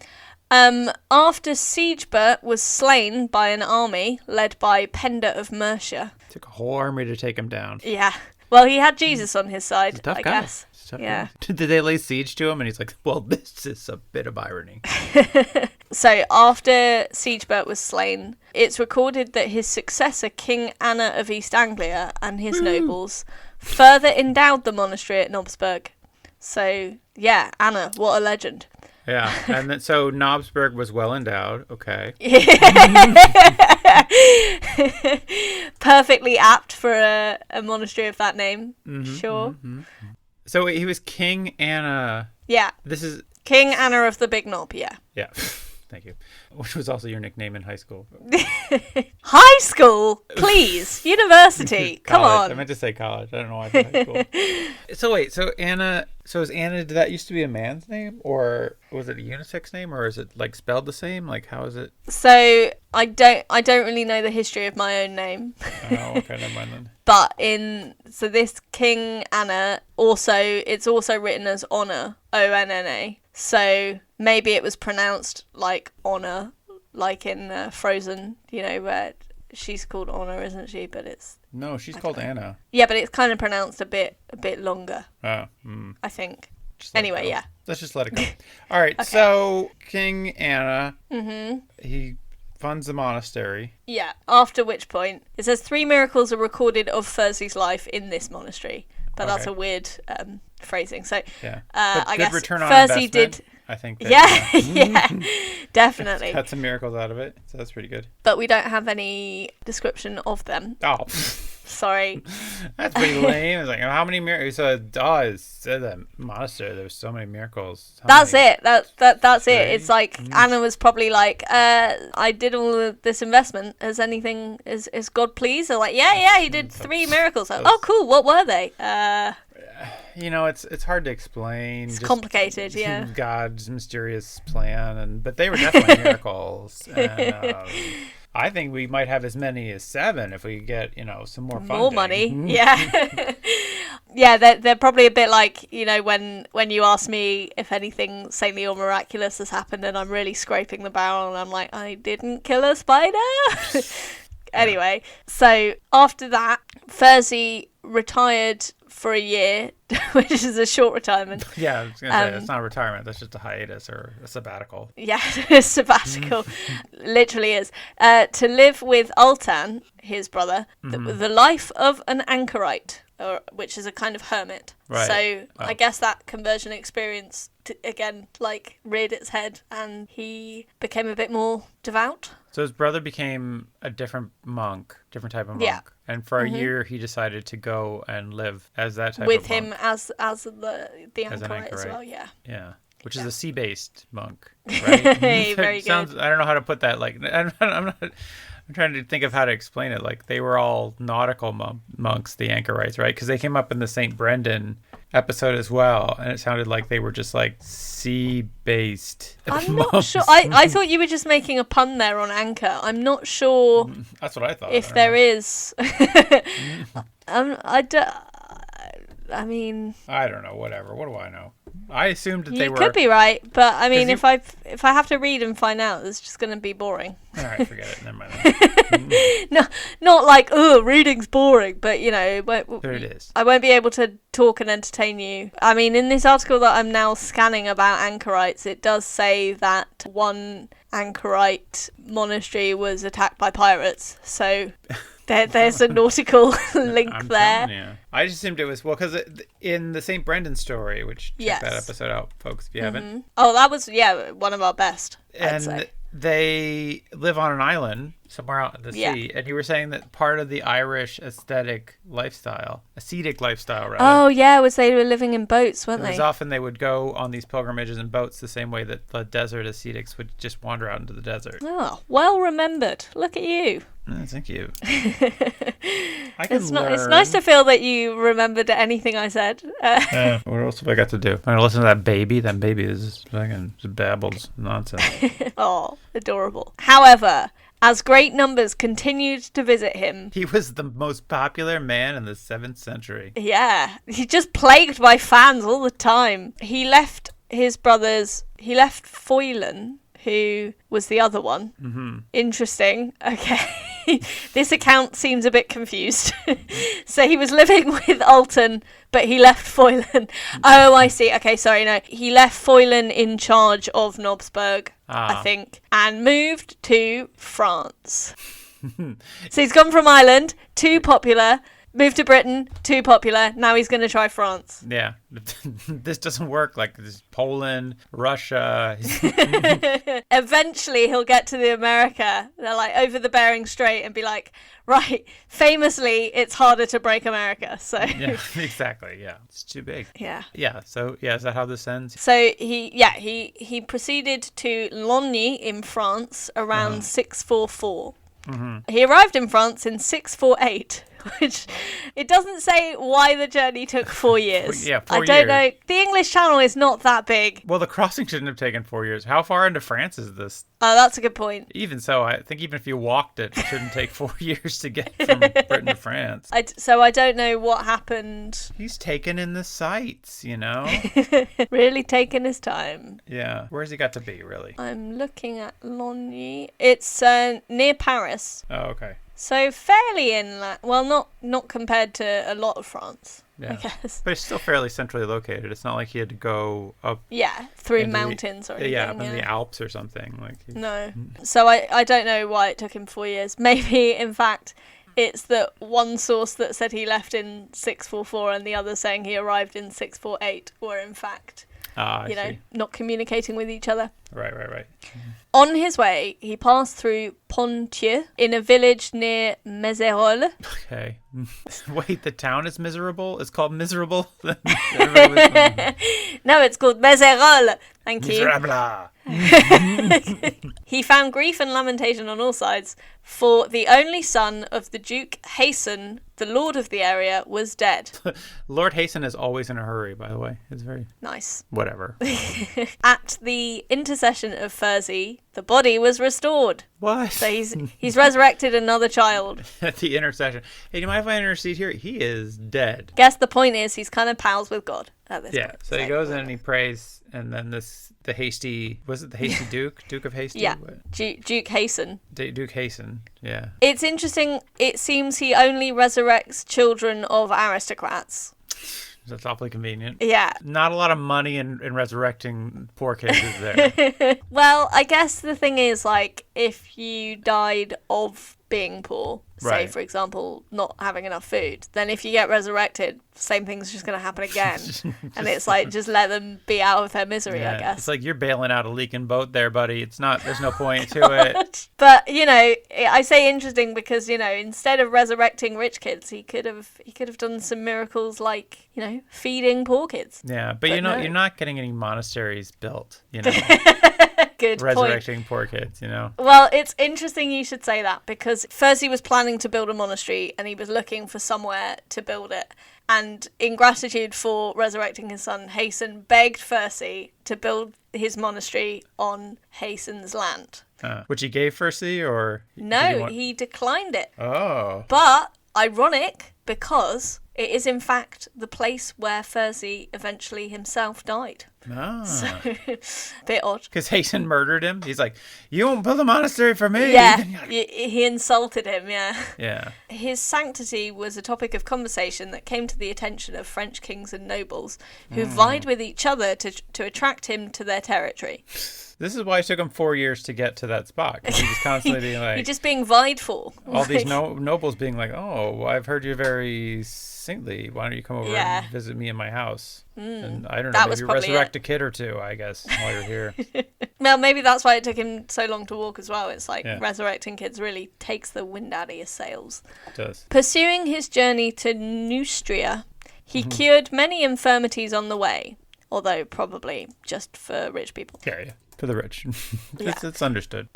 After Siegebert was slain by an army led by Penda of Mercia. Took a whole army to take him down. Yeah. Well, he had Jesus on his side, He's a tough I guy. guess. He's a tough Yeah. guy. Did they lay siege to him? And he's like, well, this is a bit of irony. So after Siegebert was slain, it's recorded that his successor, King Anna of East Anglia, and his nobles further endowed the monastery at Knobsburg. So, yeah, Anna, what a legend. Yeah. And then, so Knobsburg was well endowed. Okay. Perfectly apt for a monastery of that name. Sure. So he was King Anna. Yeah. This is King Anna of the Big Knob, yeah. Yeah. Thank you. Which was also your nickname in high school. High school? Please. University. Come on. I meant to say college. I don't know why I said high school. So wait, so is Anna, did that used to be a man's name? Or was it a unisex name? Or is it like spelled the same? Like how is it? So I don't really know the history of my own name. Oh, okay, never mind then. But this King Anna, it's also written as Honor, Onna. So maybe it was pronounced like Honor, like in Frozen, where she's called Honor, isn't she? But it's... No, she's called Anna. Yeah, but it's kind of pronounced a bit longer. Oh. I think. Anyway, yeah. Let's just let it go. All right, okay. So King Anna, he funds the monastery. Yeah, after which point, it says 3 miracles are recorded of Fursey's life in this monastery. But that's a weird phrasing. So yeah. I guess return on Fursey did... I think. Yeah, definitely. Cut some miracles out of it, so that's pretty good. But we don't have any description of them. Oh. Sorry. That's pretty lame. It's like, how many miracles? So, it said that monastery, there was so many miracles. That's it. That's it. It's like, Anna was probably like, I did all of this investment. Is God pleased? They're like, yeah, he did 3 miracles. Like, oh, cool. What were they? It's hard to explain. It's complicated, yeah. God's mysterious plan, but they were definitely miracles. And I think we might have as many as 7 if we get, some more funding. More money, yeah. Yeah, they're probably a bit like, when you ask me if anything saintly or miraculous has happened and I'm really scraping the barrel and I'm like, I didn't kill a spider. Anyway, so after that, Fursey retired for a year, which is a short retirement. Yeah, I was going to say, it's not a retirement. That's just a hiatus or a sabbatical. Yeah, a sabbatical. Literally is. To live with Altan, his brother, the life of an anchorite, which is a kind of hermit. Right. So I guess that conversion experience, again, reared its head and he became a bit more devout. So his brother became a different type of monk. Yeah. And for a year, he decided to go and live as that type with of monk. him as the anchorite as well, yeah. Yeah. Which is a sea-based monk, right? Very good. I don't know how to put that. I'm trying to think of how to explain it. Like, they were all nautical monks, the anchorites, right? Because they came up in the St. Brendan episode as well, and it sounded like they were just sea-based. I'm not sure. I thought you were just making a pun there on anchor. I'm not sure. That's what I thought. If there is. I mean, I don't know. Whatever. What do I know? I assumed that they were. You could be right, but I mean, if I have to read and find out, it's just going to be boring. All right, forget it. Never mind. No, not like reading's boring, but there it is. I won't be able to talk and entertain you. I mean, in this article that I'm now scanning about anchorites, it does say that one anchorite monastery was attacked by pirates. So. There's a nautical link there. I just assumed it was, because in the St. Brendan story, which check that episode out, folks, if you haven't. Oh, that was, one of our best, I'd say. They live on an island somewhere out in the sea, and you were saying that part of the Irish ascetic lifestyle rather. Oh yeah, was they were living in boats, weren't they? Because often they would go on these pilgrimages in boats, the same way that the desert ascetics would just wander out into the desert. Oh, well remembered. Look at you. Thank you. It's nice to feel that you remembered anything I said. What else have I got to do? I'm going to listen to that baby. That baby is just babbles nonsense. Oh, adorable. However, as great numbers continued to visit him... He was the most popular man in the 7th century. Yeah. He's just plagued by fans all the time. He left his brothers... He left Foylan, who was the other one. Mm-hmm. Interesting. Okay. This account seems a bit confused. So he was living with Alton, but he left Foylan. Oh, I see. Okay, sorry, no. He left Foylan in charge of Knobsburg, I think, and moved to France. So he's gone from Ireland, too popular, Moved to Britain, too popular. Now he's going to try France. Yeah. This doesn't work. Like, this Poland, Russia. Eventually, he'll get to the America. They're like over the Bering Strait and be like, right, famously, it's harder to break America. So Yeah, exactly. Yeah. It's too big. Yeah. Yeah. So, yeah, is that how this ends? So he proceeded to Logny in France around 644. He arrived in France in 648, which it doesn't say why the journey took 4 years. Yeah, 4 I years. don't know. The English Channel is not that big. Well, the crossing shouldn't have taken 4 years. How far into France is this? Oh, that's a good point. Even so, I think even if you walked it, it shouldn't take 4 years to get from Britain to France. So I don't know what happened. He's taken in the sights, you know? Really taking his time. Yeah. Where's he got to be, really? I'm looking at Logny. It's near Paris. Oh, okay. So fairly inland. Well, not compared to a lot of France, Yeah. I guess. But it's still fairly centrally located. It's not like he had to go up Yeah, through into mountains or anything. up in the Alps or something. Like No. So I don't know why it took him 4 years. Maybe, in fact, it's that one source that said he left in 644 and the other saying he arrived in 648 were, in fact, I see. not communicating with each other. Right. On his way, he passed through Pontieu in a village near Mézerolles. Okay. Wait, the town is miserable? It's called Miserable? No, it's called Mézerolles. Thank you. Miserable. He found grief and lamentation on all sides, for the only son of the Duke Hasten, the lord of the area, was dead. Lord Hasten is always in a hurry, by the way. It's very... Nice. Whatever. At the intercession of Fursey, the body was restored. What? So he's resurrected another child. At the intercession. Hey, do you mind if I intercede here? He is dead. Guess the point is he's kind of pals with God at this point. So he goes in and he prays, and then the hasty... Was it the hasty Duke? Duke of Hasty? Yeah, What? Duke Hasten. Duke Hasten, yeah. It's interesting. It seems he only resurrects children of aristocrats. That's awfully convenient. Yeah. Not a lot of money in resurrecting poor kids, is there? Well, I guess the thing is, like, if you died of being poor, say, Right. for example, not having enough food, then if you get resurrected, same thing's just going to happen again. And it's like, just let them be out of their misery, I guess. It's like you're bailing out a leaking boat there, buddy. It's not, there's no point to it. But, I say interesting because, instead of resurrecting rich kids, he could have done some miracles like, feeding poor kids. Yeah, but no. you're not getting any monasteries built, Good resurrecting point. poor kids, Well, it's interesting you should say that because first he was planning to build a monastery and he was looking for somewhere to build it. And in gratitude for resurrecting his son, Hasten begged Fursey to build his monastery on Hasten's land. Which he gave Fursey, or? No, he declined it. Oh. But ironic because it is in fact the place where Fursey eventually himself died. Ah. So, bit odd. Because Hasten murdered him. He's like, you won't build a monastery for me. Yeah, he insulted him, yeah. Yeah. His sanctity was a topic of conversation that came to the attention of French kings and nobles who vied with each other to attract him to their territory. This is why it took him 4 years to get to that spot. 'Cause he was constantly being like... You're just being vied for. All these nobles being like, oh, I've heard you're very saintly. Why don't you come over and visit me in my house? And I don't know, maybe resurrect a kid or two, I guess, while you're here. Well, maybe that's why it took him so long to walk as well. It's like resurrecting kids really takes the wind out of your sails. It does. Pursuing his journey to Neustria, he cured many infirmities on the way, although probably just for rich people. Yeah. For the rich. It's understood.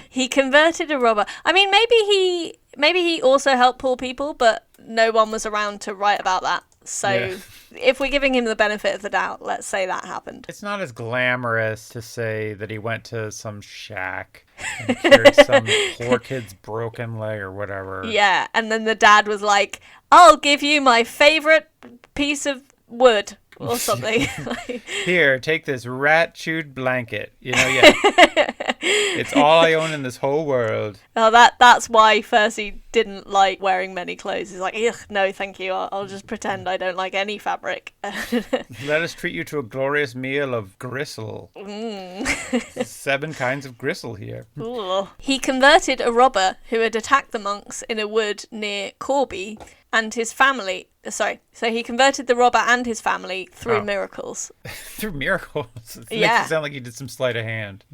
He converted a robber. I mean, maybe he also helped poor people, but no one was around to write about that. So if we're giving him the benefit of the doubt, let's say that happened. It's not as glamorous to say that he went to some shack and cured some poor kid's broken leg or whatever. Yeah, and then the dad was like, I'll give you my favorite piece of wood. Or something. Here, take this rat-chewed blanket. It's all I own in this whole world. Oh, that's why Fursey didn't like wearing many clothes. He's like, ugh, no, thank you. I'll just pretend I don't like any fabric. Let us treat you to a glorious meal of gristle. 7 kinds of gristle here. Ooh. He converted a robber who had attacked the monks in a wood near Corby, and his family. So he converted the robber and his family through miracles. Through miracles? It Yeah. makes it sound like he did some sleight of hand.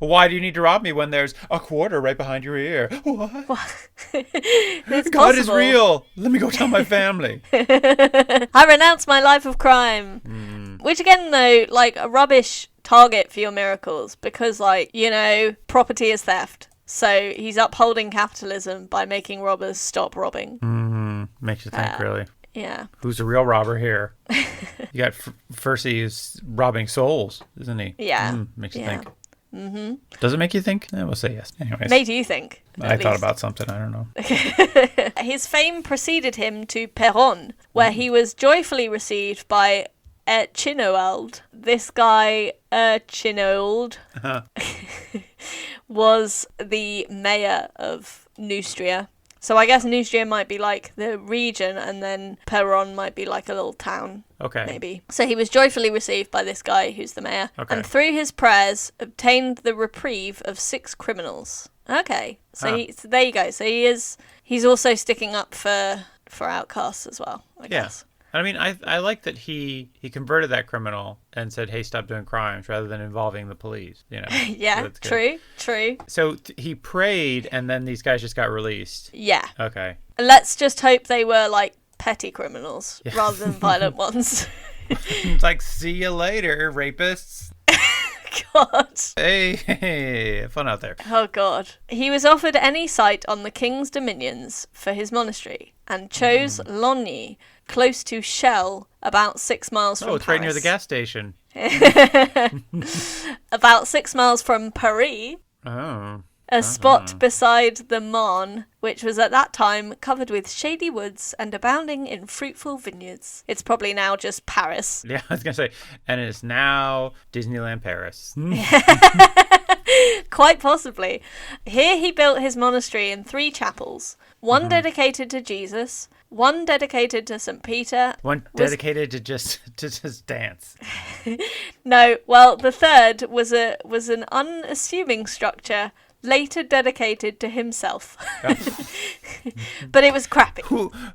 Why do you need to rob me when there's a quarter right behind your ear? What? It's God is possible. real. Let me go tell my family. I renounce my life of crime. Which again, though, like a rubbish target for your miracles, because, like, you know, property is theft. So he's upholding capitalism by making robbers stop robbing. Makes you think, really. Yeah. Who's the real robber here? You got Fursey who's robbing souls, isn't he? Yeah. Makes you Yeah. think. Mm-hmm. Does it make you think? We'll say yes. Anyways. Made you think. I thought about something. I don't know. His fame preceded him to Peron, where he was joyfully received by Chinoald. This guy, Chinoald, was the mayor of Neustria. So I guess Neustria might be like the region, and then Peron might be like a little town. Okay. Maybe. So he was joyfully received by this guy who's the mayor, Okay. and through his prayers obtained the reprieve of 6 criminals. Okay. So, so there you go. So he's also sticking up for outcasts as well, I guess. I mean, I like that he converted that criminal and said, hey, stop doing crimes, rather than involving the police, you know. Yeah, So true. So he prayed, and then these guys just got released. Yeah. Okay. Let's just hope they were, like, petty criminals rather than violent ones. It's like, see you later, rapists. God. Hey, have fun out there. Oh, God. He was offered any site on the king's dominions for his monastery and chose Logny, close to Chelles, about 6 miles from Paris. Oh, it's right near the gas station. About 6 miles from Paris. Oh. A spot beside the Marne, which was at that time covered with shady woods and abounding in fruitful vineyards. It's probably now just Paris. Yeah, I was going to say, and it's now Disneyland Paris. Quite possibly. Here he built his monastery in 3 chapels. One dedicated to Jesus, one dedicated to St. Peter. One dedicated to just dance. No, well, the third was an unassuming structure later dedicated to himself. But it was crappy.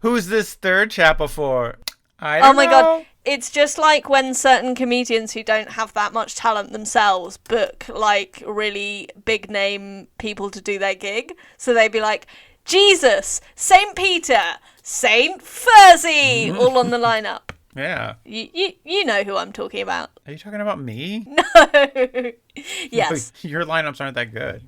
Who's this third chapel for? I don't know. Oh my God. It's just like when certain comedians who don't have that much talent themselves book like really big name people to do their gig. So they'd be like, Jesus, Saint Peter, Saint Fursey, all on the lineup. Yeah. You know who I'm talking about. Are you talking about me? No. Yes. Your lineups aren't that good.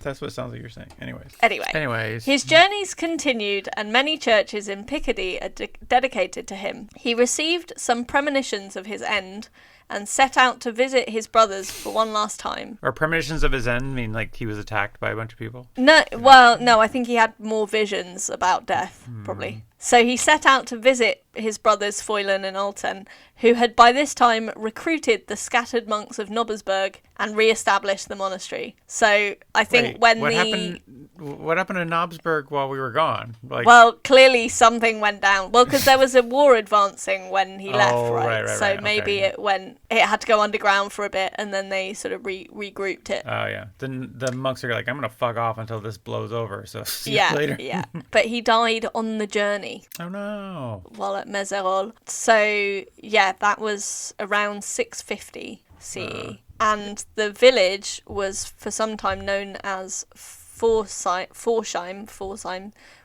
That's what it sounds like you're saying. Anyways. His journeys continued, and many churches in Picardy are dedicated to him. He received some premonitions of his end and set out to visit his brothers for one last time. Are premonitions of his end mean like he was attacked by a bunch of people? No, well, no, I think he had more visions about death, probably. So he set out to visit his brothers Foylan and Alten, who had by this time recruited the scattered monks of Nobbersberg and re-established the monastery. So I think what happened to Knobsburg while we were gone? Well, clearly something went down. Well, because there was a war advancing when he left, right? Right. So maybe it had to go underground for a bit, and then they sort of regrouped it. Oh, yeah. Then the monks are like, I'm going to fuck off until this blows over, so see you later. Yeah. But he died on the journey. Oh, no. While at Mézerolles. So, yeah, that was around 650 CE. And the village was for some time known as Forsheim,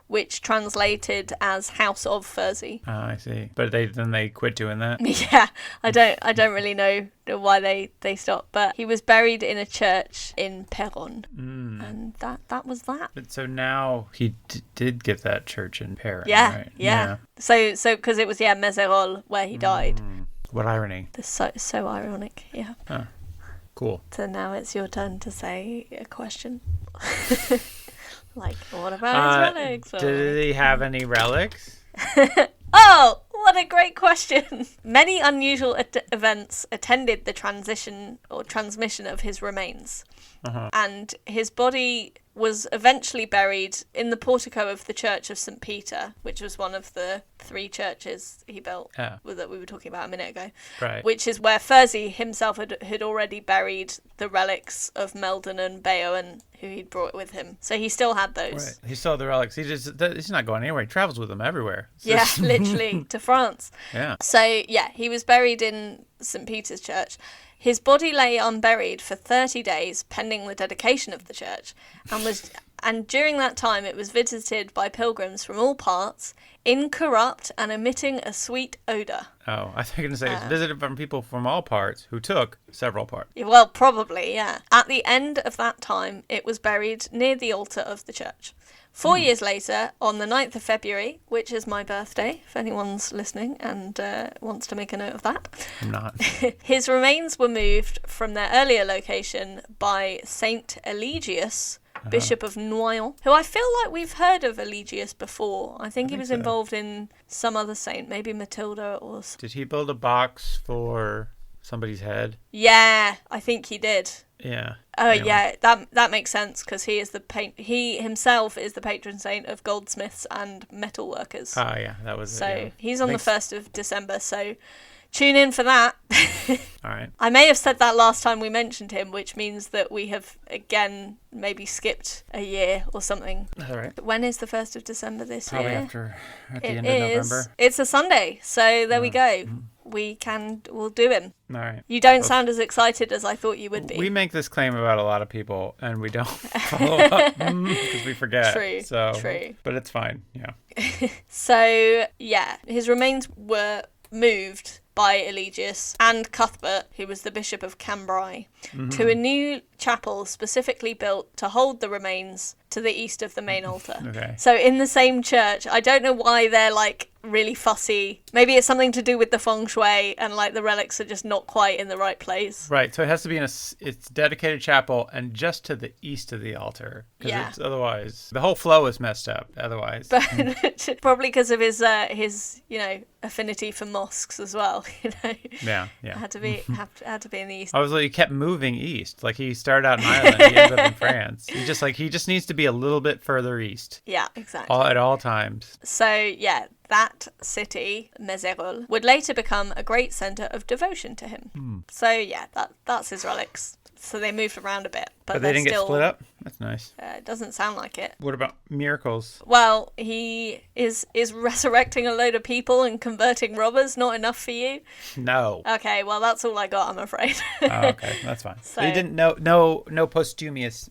which translated as House of Fursey. Oh, I see. But they quit doing that? Yeah, I don't really know why they stopped. But he was buried in a church in Peron. And that was that. But so now he did get that church in Paris, yeah, right? Yeah. So because it was, Mézerolles where he died. What irony. So ironic, yeah. Huh. Cool. So now it's your turn to say a question. Like, what about his relics? Did he have any relics? Oh, what a great question. Many unusual events attended the transition or transmission of his remains. And his body was eventually buried in the portico of the Church of St. Peter, which was one of the 3 churches he built that we were talking about a minute ago. Right. Which is where Fursey himself had already buried the relics of Meldon and Beowen, who he'd brought with him. So he still had those. Right. He still had the relics. He's not going anywhere. He travels with them everywhere. Yeah, literally, to France. Yeah. So, yeah, he was buried in St. Peter's Church. His body lay unburied for 30 days pending the dedication of the church, and during that time it was visited by pilgrims from all parts, incorrupt and emitting a sweet odour. Oh, I think I was going to say it's visited from people from all parts who took several parts. Well, probably, yeah. At the end of that time, it was buried near the altar of the church. 4 years later, on the 9th of February, which is my birthday, if anyone's listening and wants to make a note of that. I'm not. His remains were moved from their earlier location by Saint Eligius, Bishop of Noyon, who I feel like we've heard of Eligius before. I think he was involved in some other saint, maybe Matilda or... Did he build a box for somebody's head? Yeah, I think he did. Yeah. Oh, anyway. Yeah, that makes sense, because he himself is the patron saint of goldsmiths and metal workers. Oh, yeah, that was so it. So he's on the 1st of December, so tune in for that. All right. I may have said that last time we mentioned him, which means that we have, again, maybe skipped a year or something. All right. When is the 1st of December this year? Probably at the end of November. It's a Sunday, so there we go. We'll do him. All right. You don't sound as excited as I thought you would be. We make this claim about a lot of people, and we don't follow up because we forget. True. But it's fine. Yeah. So, yeah, his remains were moved by Eligius and Cuthbert, who was the Bishop of Cambrai, to a new chapel specifically built to hold the remains to the east of the main altar. Okay. So in the same church, I don't know why they're like really fussy. Maybe it's something to do with the feng shui and like the relics are just not quite in the right place. Right. So it has to be in it's dedicated chapel and just to the east of the altar. Yeah. It's otherwise the whole flow is messed up. Otherwise. But probably because of his affinity for mosques as well. Yeah. Had to be in the east. I was like, he kept moving east. Like he started out in Ireland, he ended up in France. He just needs to be a little bit further east. Yeah, exactly. At all times. So yeah, that city, Mézerolles, would later become a great centre of devotion to him. So yeah, that's his relics. So they moved around a bit. But they didn't get split up? That's nice. It doesn't sound like it. What about miracles? Well, he is resurrecting a load of people and converting robbers. Not enough for you? No. Okay, well, that's all I got, I'm afraid. Oh, okay, that's fine. So you didn't no posthumous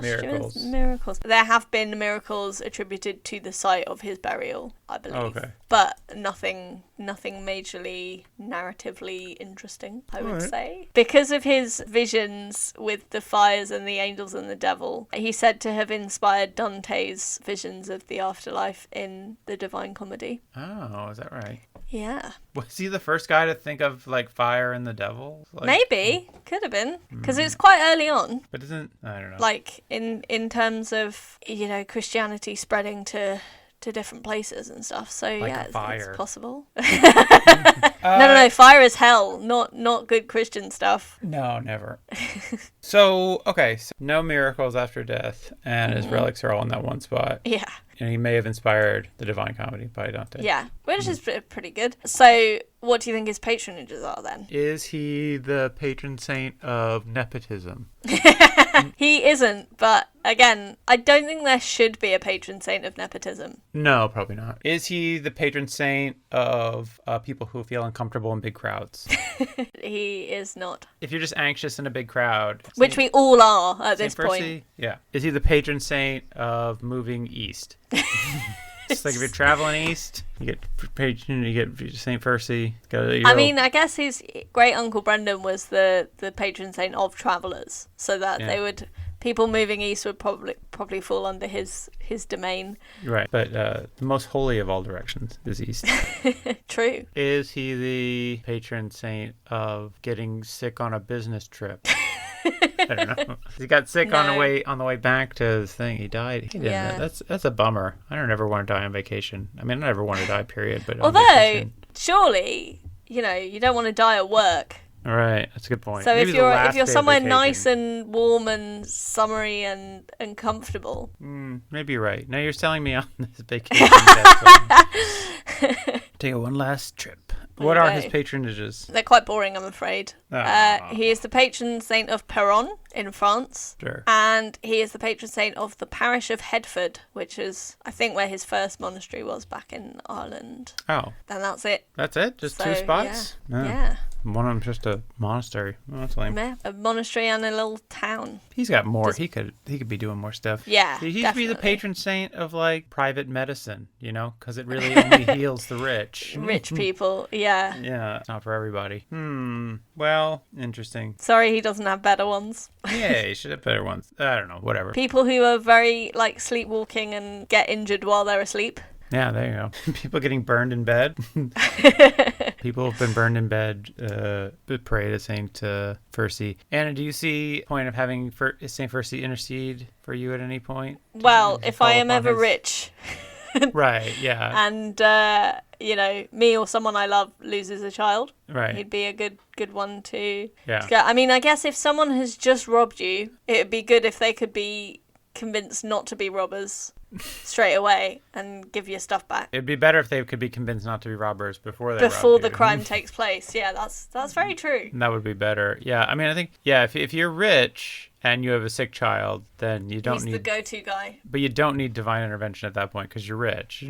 miracles. There have been miracles attributed to the site of his burial, I believe. Okay. But nothing majorly narratively interesting, I would say. Because of his visions with the fires and the angels and the devil, he's said to have inspired Dante's visions of the afterlife in the Divine Comedy. Oh, is that right? Yeah. Was he the first guy to think of like fire and the devil? Maybe. Could have been. Because it was quite early on. But I don't know. Like in terms of, Christianity spreading to different places and stuff. So like yeah, it's possible. No, fire is hell, not good Christian stuff. No, never. So no miracles after death, and his relics are all in that one spot. Yeah. And he may have inspired the Divine Comedy by Dante. Yeah, which is pretty good. So what do you think his patronages are then? Is he the patron saint of nepotism? He isn't, but again, I don't think there should be a patron saint of nepotism. No, probably not. Is he the patron saint of people who feel uncomfortable in big crowds? He is not. If you're just anxious in a big crowd. Which we all are at this point. Fursey? Yeah. Is he the patron saint of moving east? It's like if you're traveling east, you get Saint Fursey. I guess his great uncle Brendan was the patron saint of travellers, so that people moving east would probably fall under his domain. Right, but the most holy of all directions is east. True. Is he the patron saint of getting sick on a business trip? I don't know. He got sick on the way back to his thing. He died. He didn't. Yeah. That's a bummer. I don't ever want to die on vacation. I mean, I never want to die, period. But although, surely, you don't want to die at work. All right, that's a good point. So maybe if you're somewhere nice and warm and summery and comfortable. Maybe you're right. Now you're selling me on this vacation. Take one last trip. What are his patronages? They're quite boring, I'm afraid. He is the patron saint of Peronne in France. Sure. And he is the patron saint of the parish of Headford, which is, I think, where his first monastery was back in Ireland. Oh. And that's it. That's it? Just 2 spots? Yeah. One of them's just a monastery. Oh, that's lame. Yeah, a monastery and a little town. He's got more. He could be doing more stuff. Yeah, he should be the patron saint of like private medicine, you know, because it really only heals the rich. Rich people, yeah. Yeah, it's not for everybody. Well, interesting. Sorry, he doesn't have better ones. Yeah, he should have better ones. I don't know. Whatever. People who are very like sleepwalking and get injured while they're asleep. Yeah, there you go. People getting burned in bed. People have been burned in bed. Pray to Saint Fursey. Anna, do you see the point of having Saint Fursey intercede for you at any point? Well, if I am ever rich. Right, yeah. And, you know, me or someone I love loses a child. Right. He'd be a good one to get. I mean, I guess if someone has just robbed you, it would be good if they could be convinced not to be robbers straight away and give your stuff back. It'd be better if they could be convinced not to be robbers before the crime takes place. Yeah, that's very true. That would be better. Yeah, I mean, I think if you're rich and you have a sick child, then you don't need... He's the go-to guy. But you don't need divine intervention at that point because you're rich.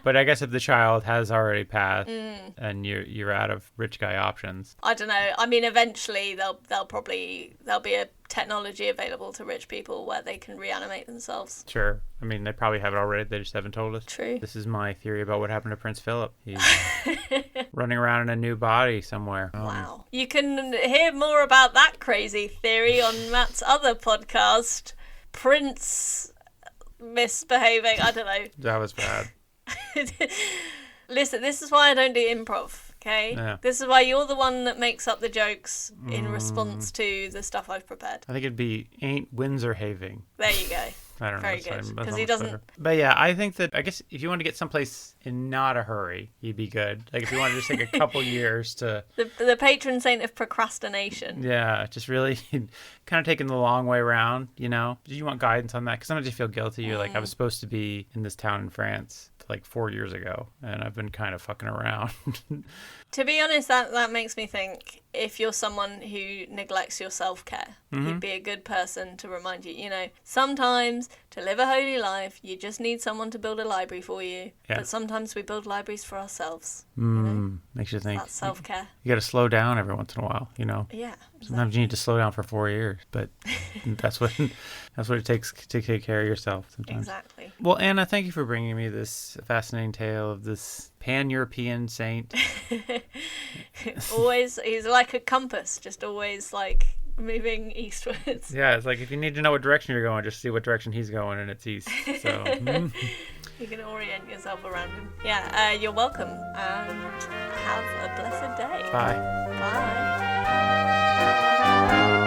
But I guess if the child has already passed and you're out of rich guy options. I don't know. I mean, eventually there'll be a technology available to rich people where they can reanimate themselves. Sure. I mean, they probably have it already. They just haven't told us. True. This is my theory about what happened to Prince Philip. He's running around in a new body somewhere. Wow. You can hear more about that crazy theory on Matt's other podcast, Prince Misbehaving. I don't know. That was bad. Listen, this is why I don't do improv, okay? Yeah. This is why you're the one that makes up the jokes in response to the stuff I've prepared. I think it'd be Ain't Windsor Having. There you go. I don't know. Very good. Because he doesn't... Better. But yeah, I think that, I guess if you want to get someplace in not a hurry, you'd be good. Like if you want to just take a couple years to... The patron saint of procrastination. Yeah, just really kind of taking the long way around, you know? Do you want guidance on that? Because sometimes you feel guilty. You're like, I was supposed to be in this town in France like 4 years ago, and I've been kind of fucking around. To be honest, that makes me think if you're someone who neglects your self-care, he'd be a good person to remind you, you know, sometimes to live a holy life, you just need someone to build a library for you. Yeah. But sometimes we build libraries for ourselves. You know? Makes you think. That's self-care. You got to slow down every once in a while, you know? Yeah. Exactly. Sometimes you need to slow down for 4 years, but that's what it takes to take care of yourself sometimes. Exactly. Well, Anna, thank you for bringing me this fascinating tale of this pan-European saint. Always, he's like a compass, just always like moving eastwards. Yeah, it's like if you need to know what direction you're going, just see what direction he's going, and it's east. So you can orient yourself around him. Yeah, you're welcome, and have a blessed day. Bye. Bye.